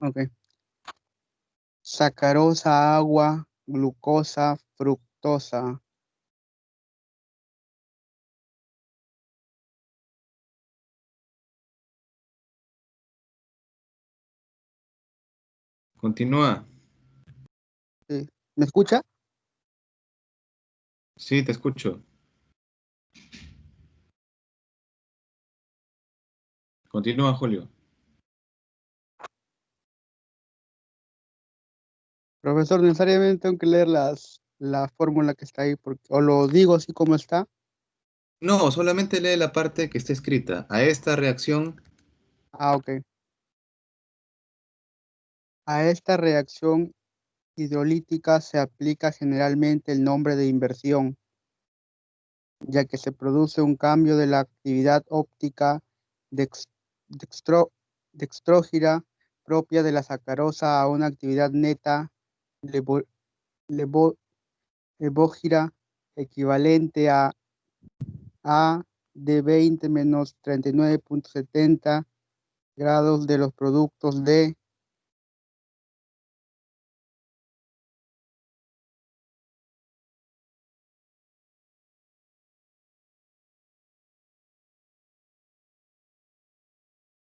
Ok. sacarosa, agua, glucosa, fructosa. Continúa. Sí. ¿Me escucha? Sí, te escucho. Continúa, Julio. Profesor, necesariamente tengo que leer la fórmula que está ahí, o lo digo así como está. No, solamente lee la parte que está escrita. A esta reacción, Ah, ok. A esta reacción hidrolítica se aplica generalmente el nombre de inversión, ya que se produce un cambio de la actividad óptica dex- dextro- dextrógira propia de la sacarosa a una actividad neta levo- levo- levógira equivalente a de 20 menos 39,70 grados de los productos de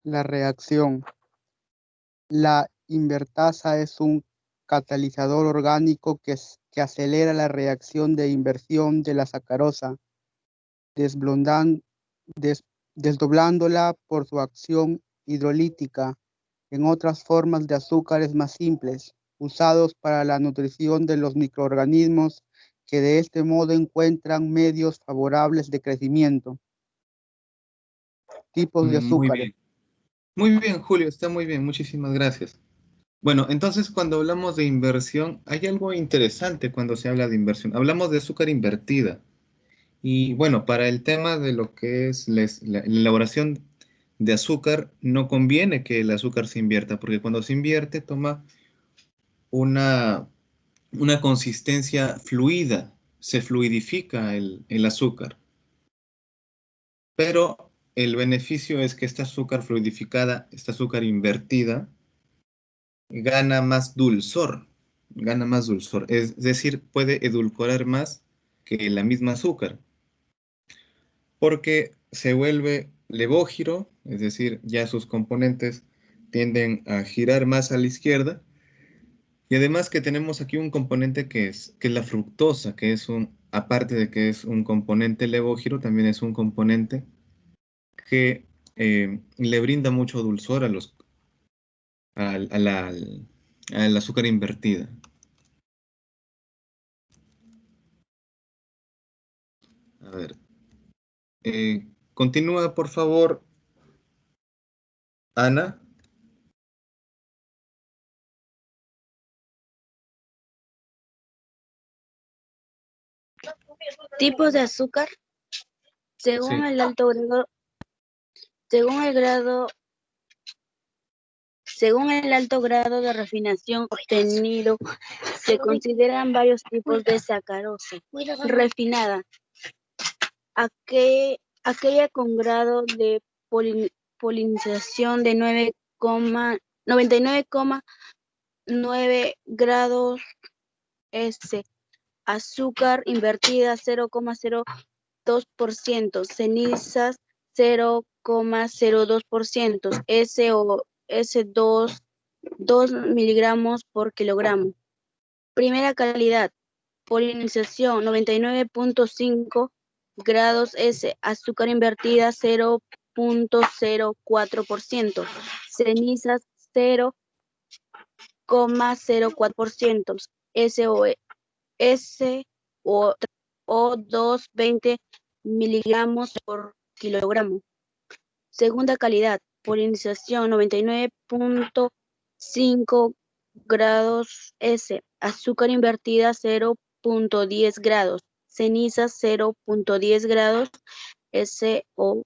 la reacción. La invertasa es un catalizador orgánico que acelera la reacción de inversión de la sacarosa, desblondan- des- desdoblándola por su acción hidrolítica en otras formas de azúcares más simples, usados para la nutrición de los microorganismos que de este modo encuentran medios favorables de crecimiento. Tipos de muy azúcares. bien. Muy bien, Julio, está muy bien. Muchísimas gracias. Bueno, entonces cuando hablamos de inversión, hay algo interesante cuando se habla de inversión. Hablamos de azúcar invertida. Y bueno, para el tema de lo que es la elaboración de azúcar, no conviene que el azúcar se invierta, porque cuando se invierte toma una, una consistencia fluida, se fluidifica el azúcar. Pero el beneficio es que esta azúcar fluidificada, esta azúcar invertida, gana más dulzor, gana más dulzor. Es decir, puede edulcorar más que la misma azúcar, porque se vuelve levógiro, es decir, ya sus componentes tienden a girar más a la izquierda. Y además que tenemos aquí un componente que es la fructosa, que es aparte de que es un componente levógiro, también es un componente que le brinda mucho dulzor al azúcar invertida. A ver, continúa, por favor, Ana. Tipos de azúcar. Según Sí. el alto grado, según el alto grado de refinación obtenido, se consideran varios tipos de sacarosa refinada. Aquella con grado de polinización de 99,9 grados S, azúcar invertida 0,02%, cenizas 0,02%, S2 miligramos por kilogramo. Primera calidad, polinización 99,5 grados S, azúcar invertida 0,04%, cenizas 0,04%, SO2 20 miligramos por kilogramo. Segunda calidad, polinización 99,5 grados S, azúcar invertida 0,10 grados, cenizas 0,10 grados, SO2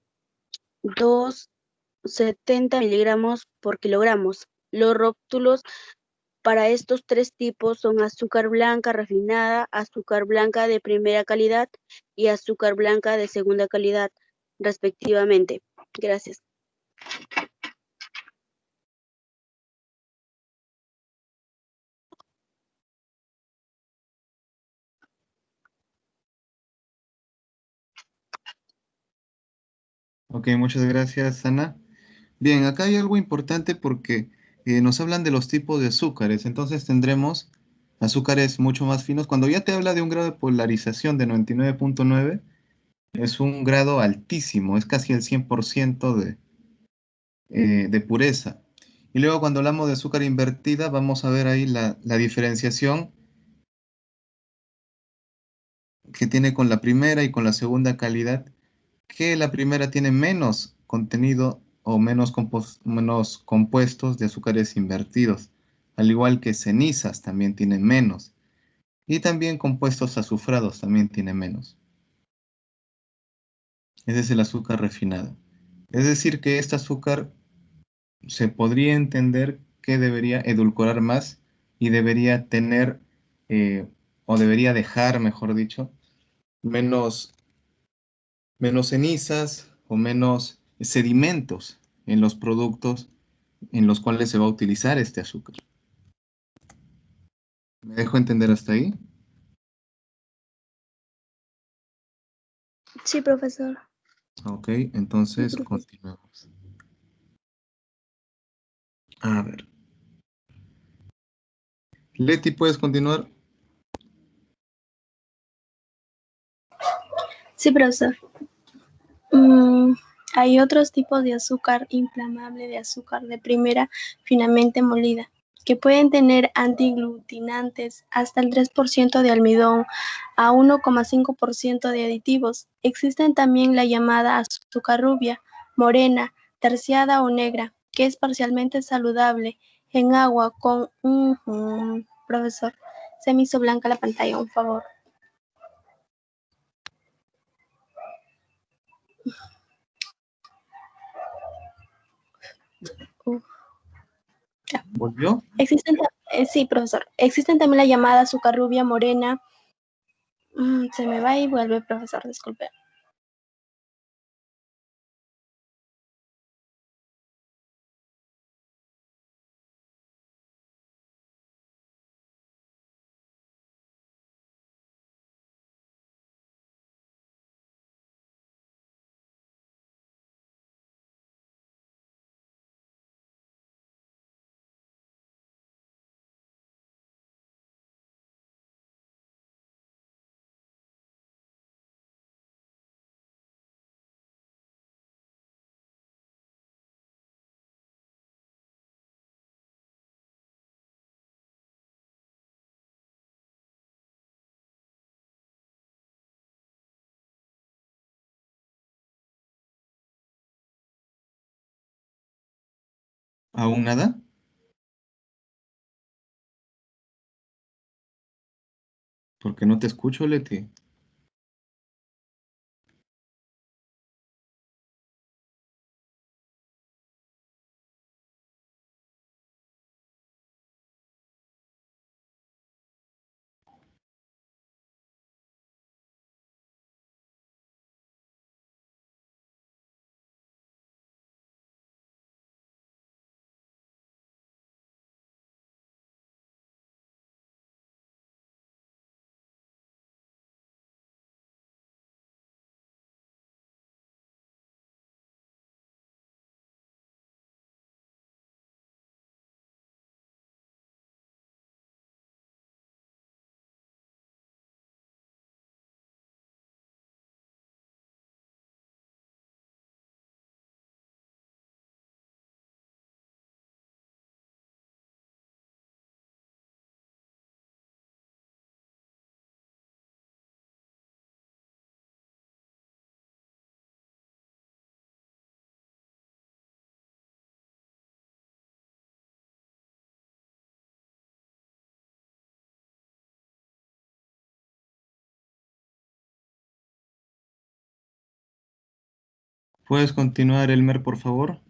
70 miligramos por kilogramos. Los rótulos para estos tres tipos son azúcar blanca refinada, azúcar blanca de primera calidad y azúcar blanca de segunda calidad, respectivamente. Gracias. Ok, muchas gracias, Ana. Bien, acá hay algo importante porque nos hablan de los tipos de azúcares. Entonces tendremos azúcares mucho más finos. Cuando ya te habla de un grado de polarización de 99.9, es un grado altísimo, es casi el 100% de pureza. Y luego cuando hablamos de azúcar invertida, vamos a ver ahí la diferenciación que tiene con la primera y con la segunda calidad, que la primera tiene menos contenido o menos compuestos de azúcares invertidos, al igual que cenizas también tienen menos, y también compuestos azufrados también tienen menos. Ese es el azúcar refinado. Es decir, que este azúcar se podría entender que debería edulcorar más y debería tener, o debería dejar, mejor dicho, menos menos cenizas o menos sedimentos en los productos en los cuales se va a utilizar este azúcar. ¿Me dejo entender hasta ahí? Sí, profesor. Ok, entonces continuamos. A ver. Leti, ¿puedes continuar? Sí, profesor. Hay otros tipos de azúcar inflamable de azúcar de primera finamente molida, que pueden tener antiglutinantes hasta el 3% de almidón a 1,5% de aditivos. Existen también la llamada azúcar rubia, morena, terciada o negra, que es parcialmente saludable en agua con profesor, se me hizo blanca la pantalla, por favor. ¿Volvió? Sí, profesor. Existen también la llamada azúcar rubia morena. Se me va y vuelve, profesor, disculpe. ¿Aún nada? Porque no te escucho, Leti. ¿Puedes continuar, Elmer, por favor?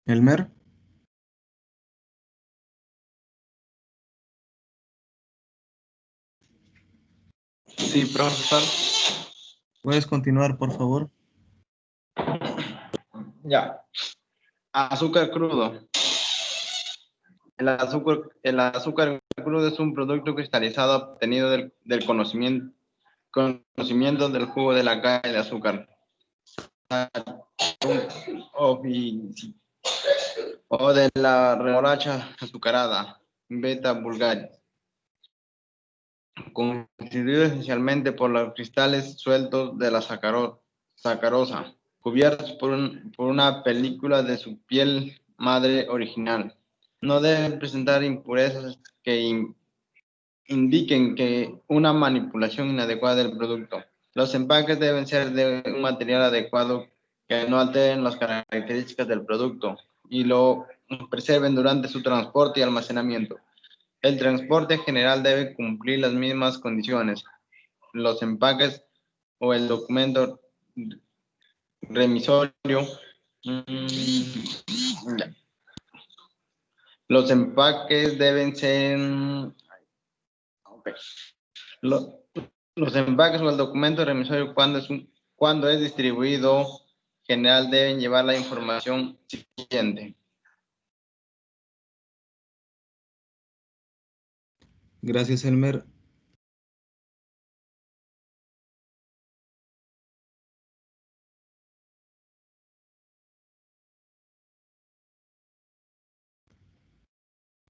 Elmer. Sí, profesor. ¿Puedes continuar, por favor? Ya. Azúcar crudo. El azúcar crudo es un producto cristalizado obtenido del conocimiento del jugo de la caña de azúcar o de la remolacha azucarada, beta vulgaris, constituido esencialmente por los cristales sueltos de la sacarosa, cubiertos por una película de su piel madre original. No deben presentar impurezas que indiquen que una manipulación inadecuada del producto. Los empaques deben ser de un material adecuado que no alteren las características del producto y lo preserven durante su transporte y almacenamiento. El transporte general debe cumplir las mismas condiciones. Los empaques o el documento remisorio los empaques deben ser los empaques o el documento remisorio cuando es distribuido general deben llevar la información siguiente. Gracias, Elmer.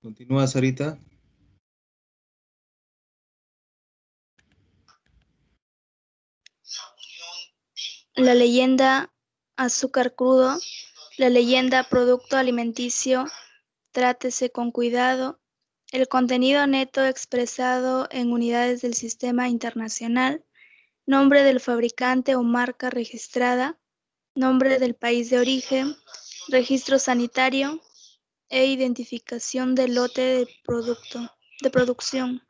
Continúa, Sarita. La leyenda azúcar crudo, la leyenda producto alimenticio, trátese con cuidado, el contenido neto expresado en unidades del sistema internacional, nombre del fabricante o marca registrada, nombre del país de origen, registro sanitario e identificación del lote de producción.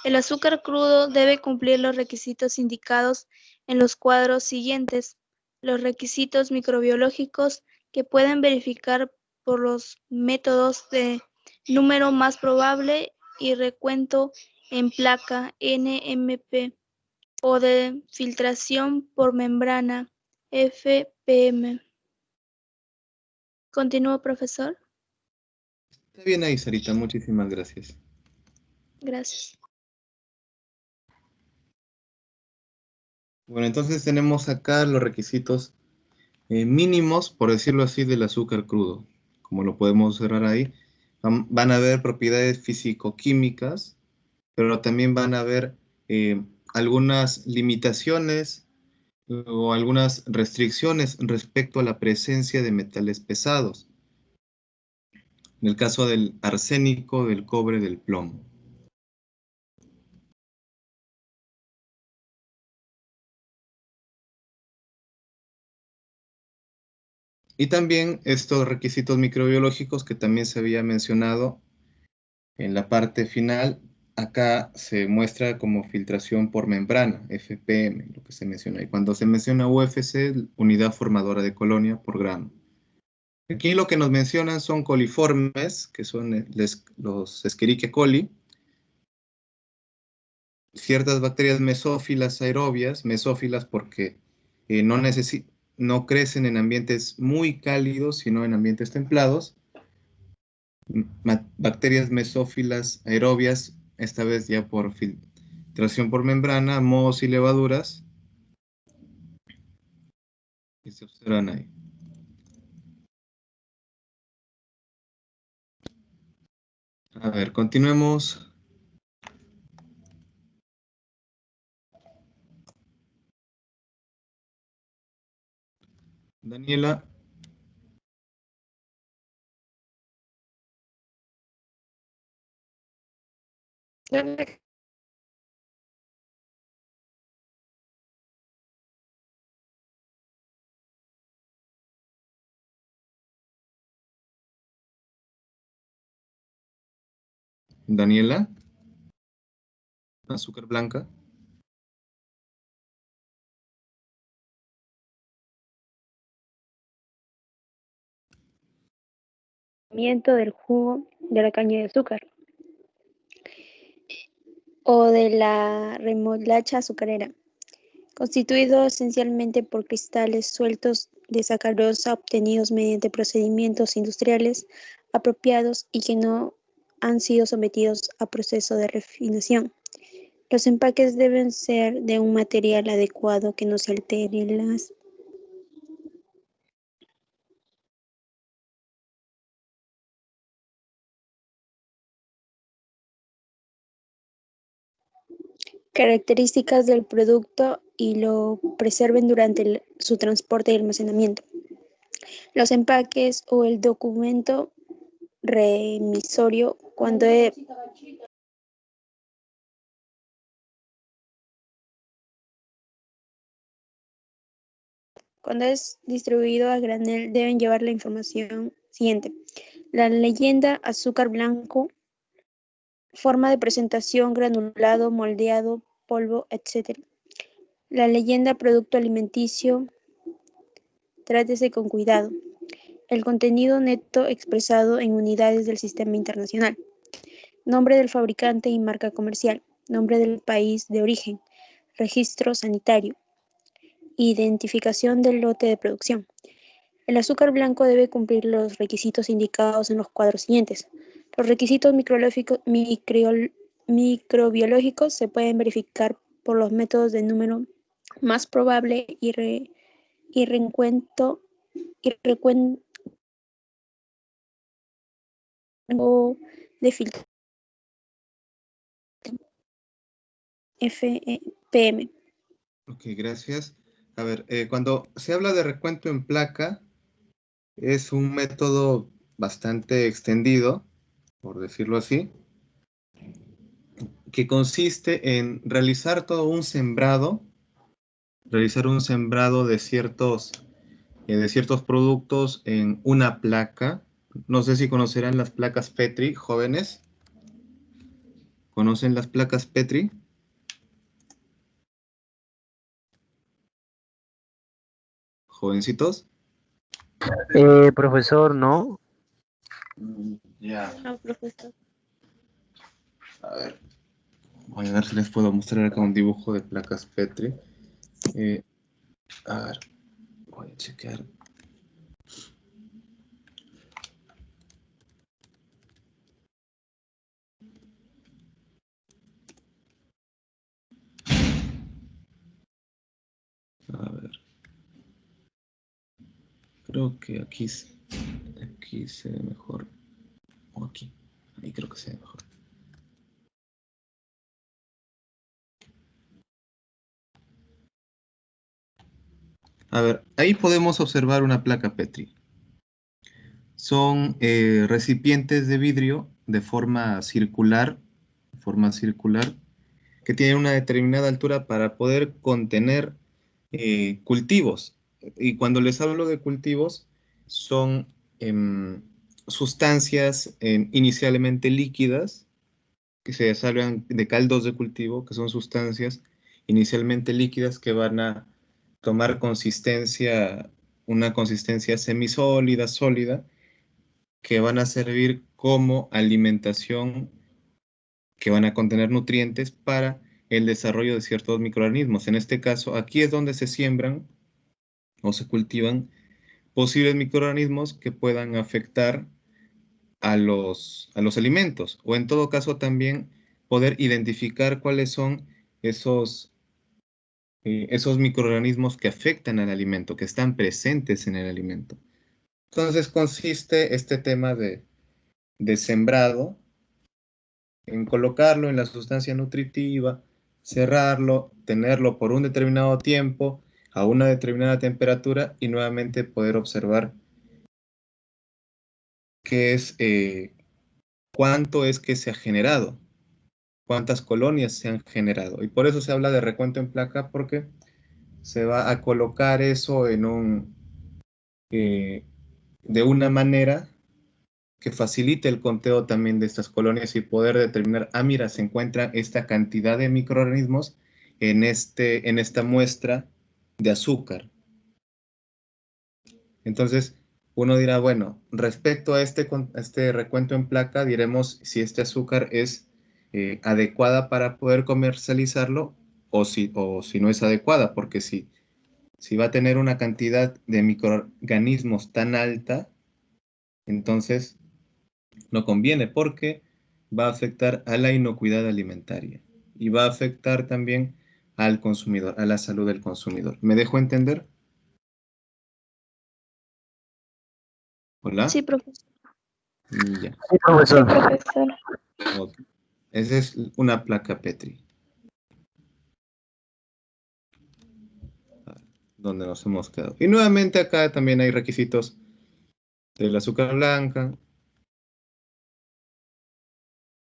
El azúcar crudo debe cumplir los requisitos indicados en los cuadros siguientes. Los requisitos microbiológicos que pueden verificar por los métodos de número más probable y recuento en placa NMP o de filtración por membrana FPM. ¿Continúo, profesor? Está bien ahí, Sarita. Muchísimas gracias. Gracias. Bueno, entonces tenemos acá los requisitos mínimos, por decirlo así, del azúcar crudo. Como lo podemos observar ahí, van a haber propiedades físico-químicas, pero también van a haber algunas limitaciones o algunas restricciones respecto a la presencia de metales pesados. En el caso del arsénico, del cobre, del plomo. Y también estos requisitos microbiológicos que también se había mencionado en la parte final, acá se muestra como filtración por membrana, FPM, lo que se menciona. Y cuando se menciona UFC, unidad formadora de colonia por gramo. Aquí lo que nos mencionan son coliformes, que son los Escherichia coli, ciertas bacterias mesófilas aerobias, mesófilas porque no crecen en ambientes muy cálidos, sino en ambientes templados. Bacterias mesófilas aerobias, esta vez ya por filtración por membrana, mohos y levaduras, que se observan ahí. A ver, continuemos. Daniela. Daniela. Azúcar blanca. Del jugo de la caña de azúcar o de la remolacha azucarera, constituido esencialmente por cristales sueltos de sacarosa obtenidos mediante procedimientos industriales apropiados y que no han sido sometidos a proceso de refinación. Los empaques deben ser de un material adecuado que no se altere las características del producto y lo preserven durante su transporte y almacenamiento. Los empaques o el documento remisorio cuando es distribuido a granel deben llevar la información siguiente. La leyenda azúcar blanco, forma de presentación, granulado, moldeado, polvo, etc. La leyenda producto alimenticio, trátese con cuidado. El contenido neto expresado en unidades del sistema internacional. Nombre del fabricante y marca comercial. Nombre del país de origen. Registro sanitario. Identificación del lote de producción. El azúcar blanco debe cumplir los requisitos indicados en los cuadros siguientes. Los requisitos microbiológicos se pueden verificar por los métodos de número más probable y recuento de filtro FPM. Ok, gracias. A ver, cuando se habla de recuento en placa, es un método bastante extendido, por decirlo así, que consiste en realizar todo un sembrado, de ciertos productos en una placa. No sé si conocerán las placas Petri, jóvenes. ¿Conocen las placas Petri? Jovencitos. Profesor, no. Ya. No, profesor. A ver. Voy a ver si les puedo mostrar acá un dibujo de placas Petri. A ver. Voy a chequear. A ver. Creo que aquí se ve mejor. O aquí. Ahí creo que se ve mejor. A ver, ahí podemos observar una placa Petri. Son recipientes de vidrio de forma circular, que tienen una determinada altura para poder contener cultivos. Y cuando les hablo de cultivos, son sustancias inicialmente líquidas, que se salgan de caldos de cultivo, que son sustancias inicialmente líquidas que van a tomar una consistencia semisólida, sólida, que van a servir como alimentación, que van a contener nutrientes para el desarrollo de ciertos microorganismos. En este caso, aquí es donde se siembran o se cultivan posibles microorganismos que puedan afectar a los alimentos, o en todo caso también poder identificar cuáles son esos microorganismos que afectan al alimento, que están presentes en el alimento. Entonces consiste este tema de sembrado en colocarlo en la sustancia nutritiva, cerrarlo, tenerlo por un determinado tiempo, a una determinada temperatura y nuevamente poder observar qué es, cuánto es que se ha generado, cuántas colonias se han generado. Y por eso se habla de recuento en placa, porque se va a colocar eso en de una manera que facilite el conteo también de estas colonias y poder determinar, mira, se encuentra esta cantidad de microorganismos en esta muestra de azúcar. Entonces, uno dirá, bueno, respecto a este recuento en placa, diremos si este azúcar es adecuada para poder comercializarlo o si no es adecuada, porque si va a tener una cantidad de microorganismos tan alta, entonces no conviene, porque va a afectar a la inocuidad alimentaria y va a afectar también al consumidor, a la salud del consumidor. ¿Me dejo entender? ¿Hola? Sí, profesor. Ya. Sí, profesor. Profesor. Ok. Esa es una placa Petri. Donde nos hemos quedado. Y nuevamente acá también hay requisitos del azúcar blanca.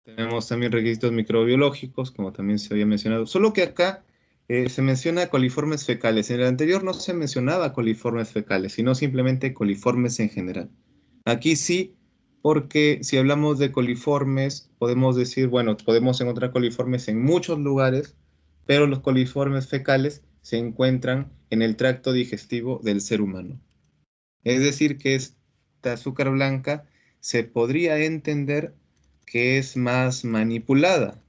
Tenemos también requisitos microbiológicos, como también se había mencionado. Solo que acá se menciona coliformes fecales. En el anterior no se mencionaba coliformes fecales, sino simplemente coliformes en general. Aquí sí, porque si hablamos de coliformes, podemos decir, bueno, podemos encontrar coliformes en muchos lugares, pero los coliformes fecales se encuentran en el tracto digestivo del ser humano. Es decir, que esta azúcar blanca se podría entender que es más manipulada.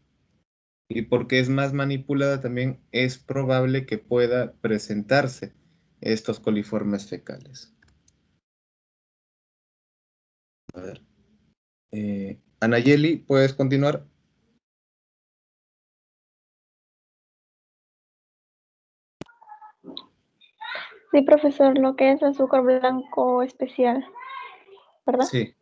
Y porque es más manipulada también es probable que pueda presentarse estos coliformes fecales. A ver. Anayeli, ¿puedes continuar? Sí, profesor, lo que es azúcar blanco especial, ¿verdad? Sí.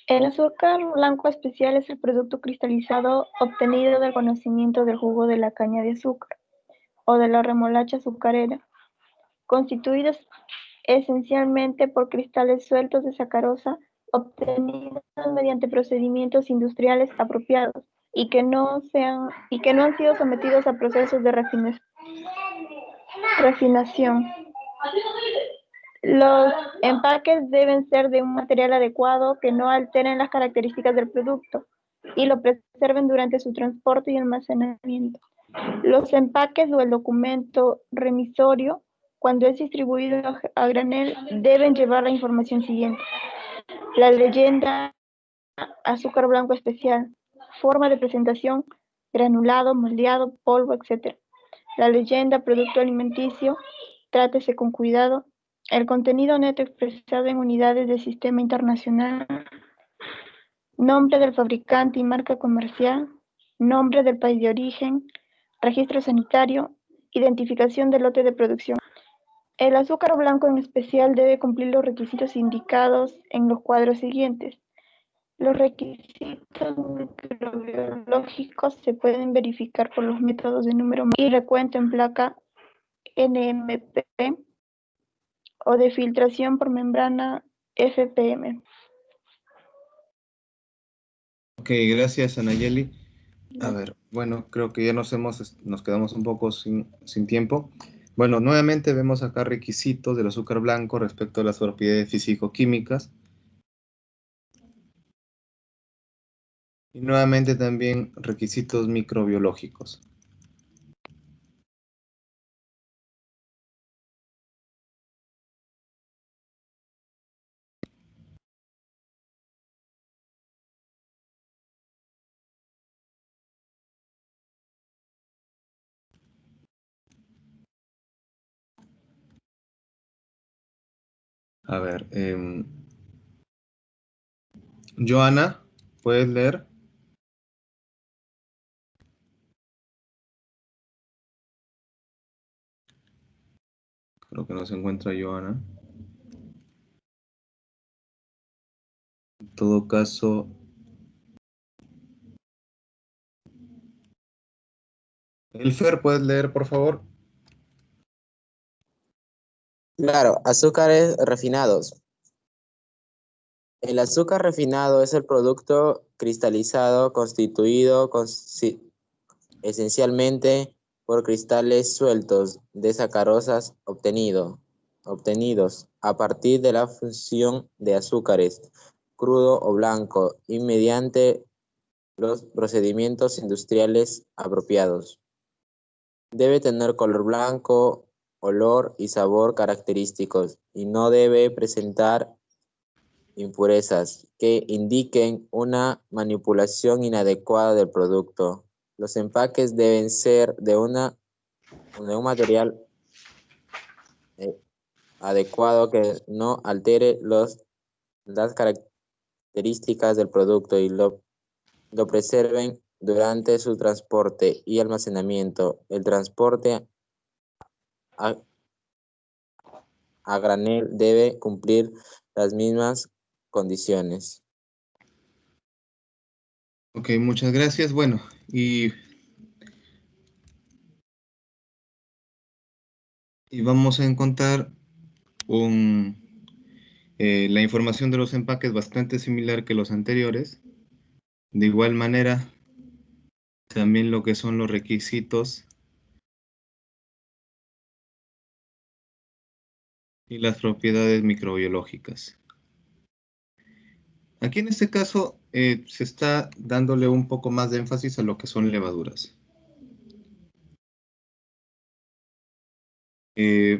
El azúcar blanco especial es el producto cristalizado obtenido del conocimiento del jugo de la caña de azúcar o de la remolacha azucarera, constituidos esencialmente por cristales sueltos de sacarosa obtenidos mediante procedimientos industriales apropiados y que no han sido sometidos a procesos de refinación. Los empaques deben ser de un material adecuado que no alteren las características del producto y lo preserven durante su transporte y almacenamiento. Los empaques o el documento remisorio, cuando es distribuido a granel, deben llevar la información siguiente: la leyenda azúcar blanco especial, forma de presentación, granulado, moldeado, polvo, etc. La leyenda producto alimenticio, trátese con cuidado. El contenido neto expresado en unidades de sistema internacional. Nombre del fabricante y marca comercial. Nombre del país de origen. Registro sanitario. Identificación del lote de producción. El azúcar blanco en especial debe cumplir los requisitos indicados en los cuadros siguientes. Los requisitos microbiológicos se pueden verificar por los métodos de número y recuento en placa NMP o de filtración por membrana FPM. Ok, gracias Anayeli. A ver, bueno, creo que ya nos quedamos un poco sin tiempo. Bueno, nuevamente vemos acá requisitos del azúcar blanco respecto a las propiedades físico-químicas. Y nuevamente también requisitos microbiológicos. A ver, Joana, ¿puedes leer? Creo que no se encuentra Joana. En todo caso, Elfer, ¿puedes leer, por favor? Claro, azúcares refinados. El azúcar refinado es el producto cristalizado constituido esencialmente por cristales sueltos de sacarosas obtenidos a partir de la fusión de azúcares, crudo o blanco, y mediante los procedimientos industriales apropiados. Debe tener color blanco, olor y sabor característicos, y no debe presentar impurezas que indiquen una manipulación inadecuada del producto. Los empaques deben ser de un material adecuado que no altere los las características del producto y lo preserven durante su transporte y almacenamiento. El transporte a granel debe cumplir las mismas condiciones. Ok, muchas gracias. Bueno, y vamos a encontrar la información de los empaques bastante similar que los anteriores. De igual manera, también lo que son los requisitos y las propiedades microbiológicas. Aquí en este caso se está dándole un poco más de énfasis a lo que son levaduras.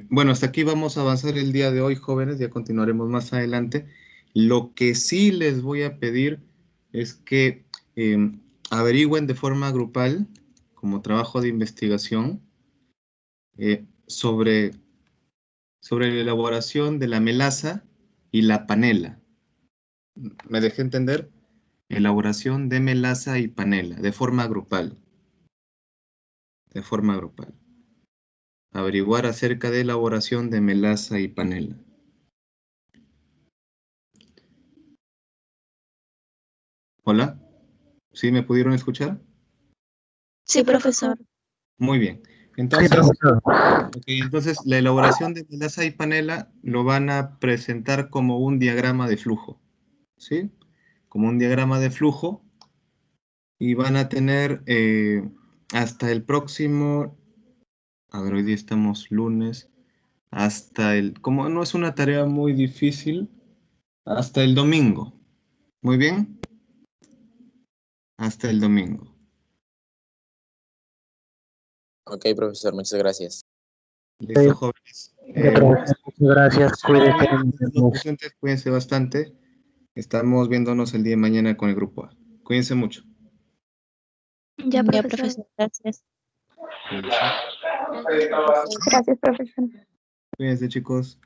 Bueno, hasta aquí vamos a avanzar el día de hoy, jóvenes, ya continuaremos más adelante. Lo que sí les voy a pedir es que averigüen de forma grupal, como trabajo de investigación, sobre la elaboración de la melaza y la panela. ¿Me dejé entender? Elaboración de melaza y panela, de forma grupal. De forma grupal. Averiguar acerca de elaboración de melaza y panela. ¿Hola? ¿Sí me pudieron escuchar? Sí, profesor. Muy bien. Sí, Entonces, profesor. entonces, la elaboración de melaza y panela lo van a presentar como un diagrama de flujo. ¿Sí? Como un diagrama de flujo. Y van a tener hasta el próximo, a ver, hoy día estamos lunes, como no es una tarea muy difícil, hasta el domingo. Muy bien, hasta el domingo. Ok, profesor, muchas gracias. Listo, jóvenes. Muchas gracias, cuídense. Los presentes, cuídense bastante. Estamos viéndonos el día de mañana con el grupo A. Cuídense mucho. Ya, profesor. Gracias. Cuídense. Gracias, profesor. Cuídense, chicos.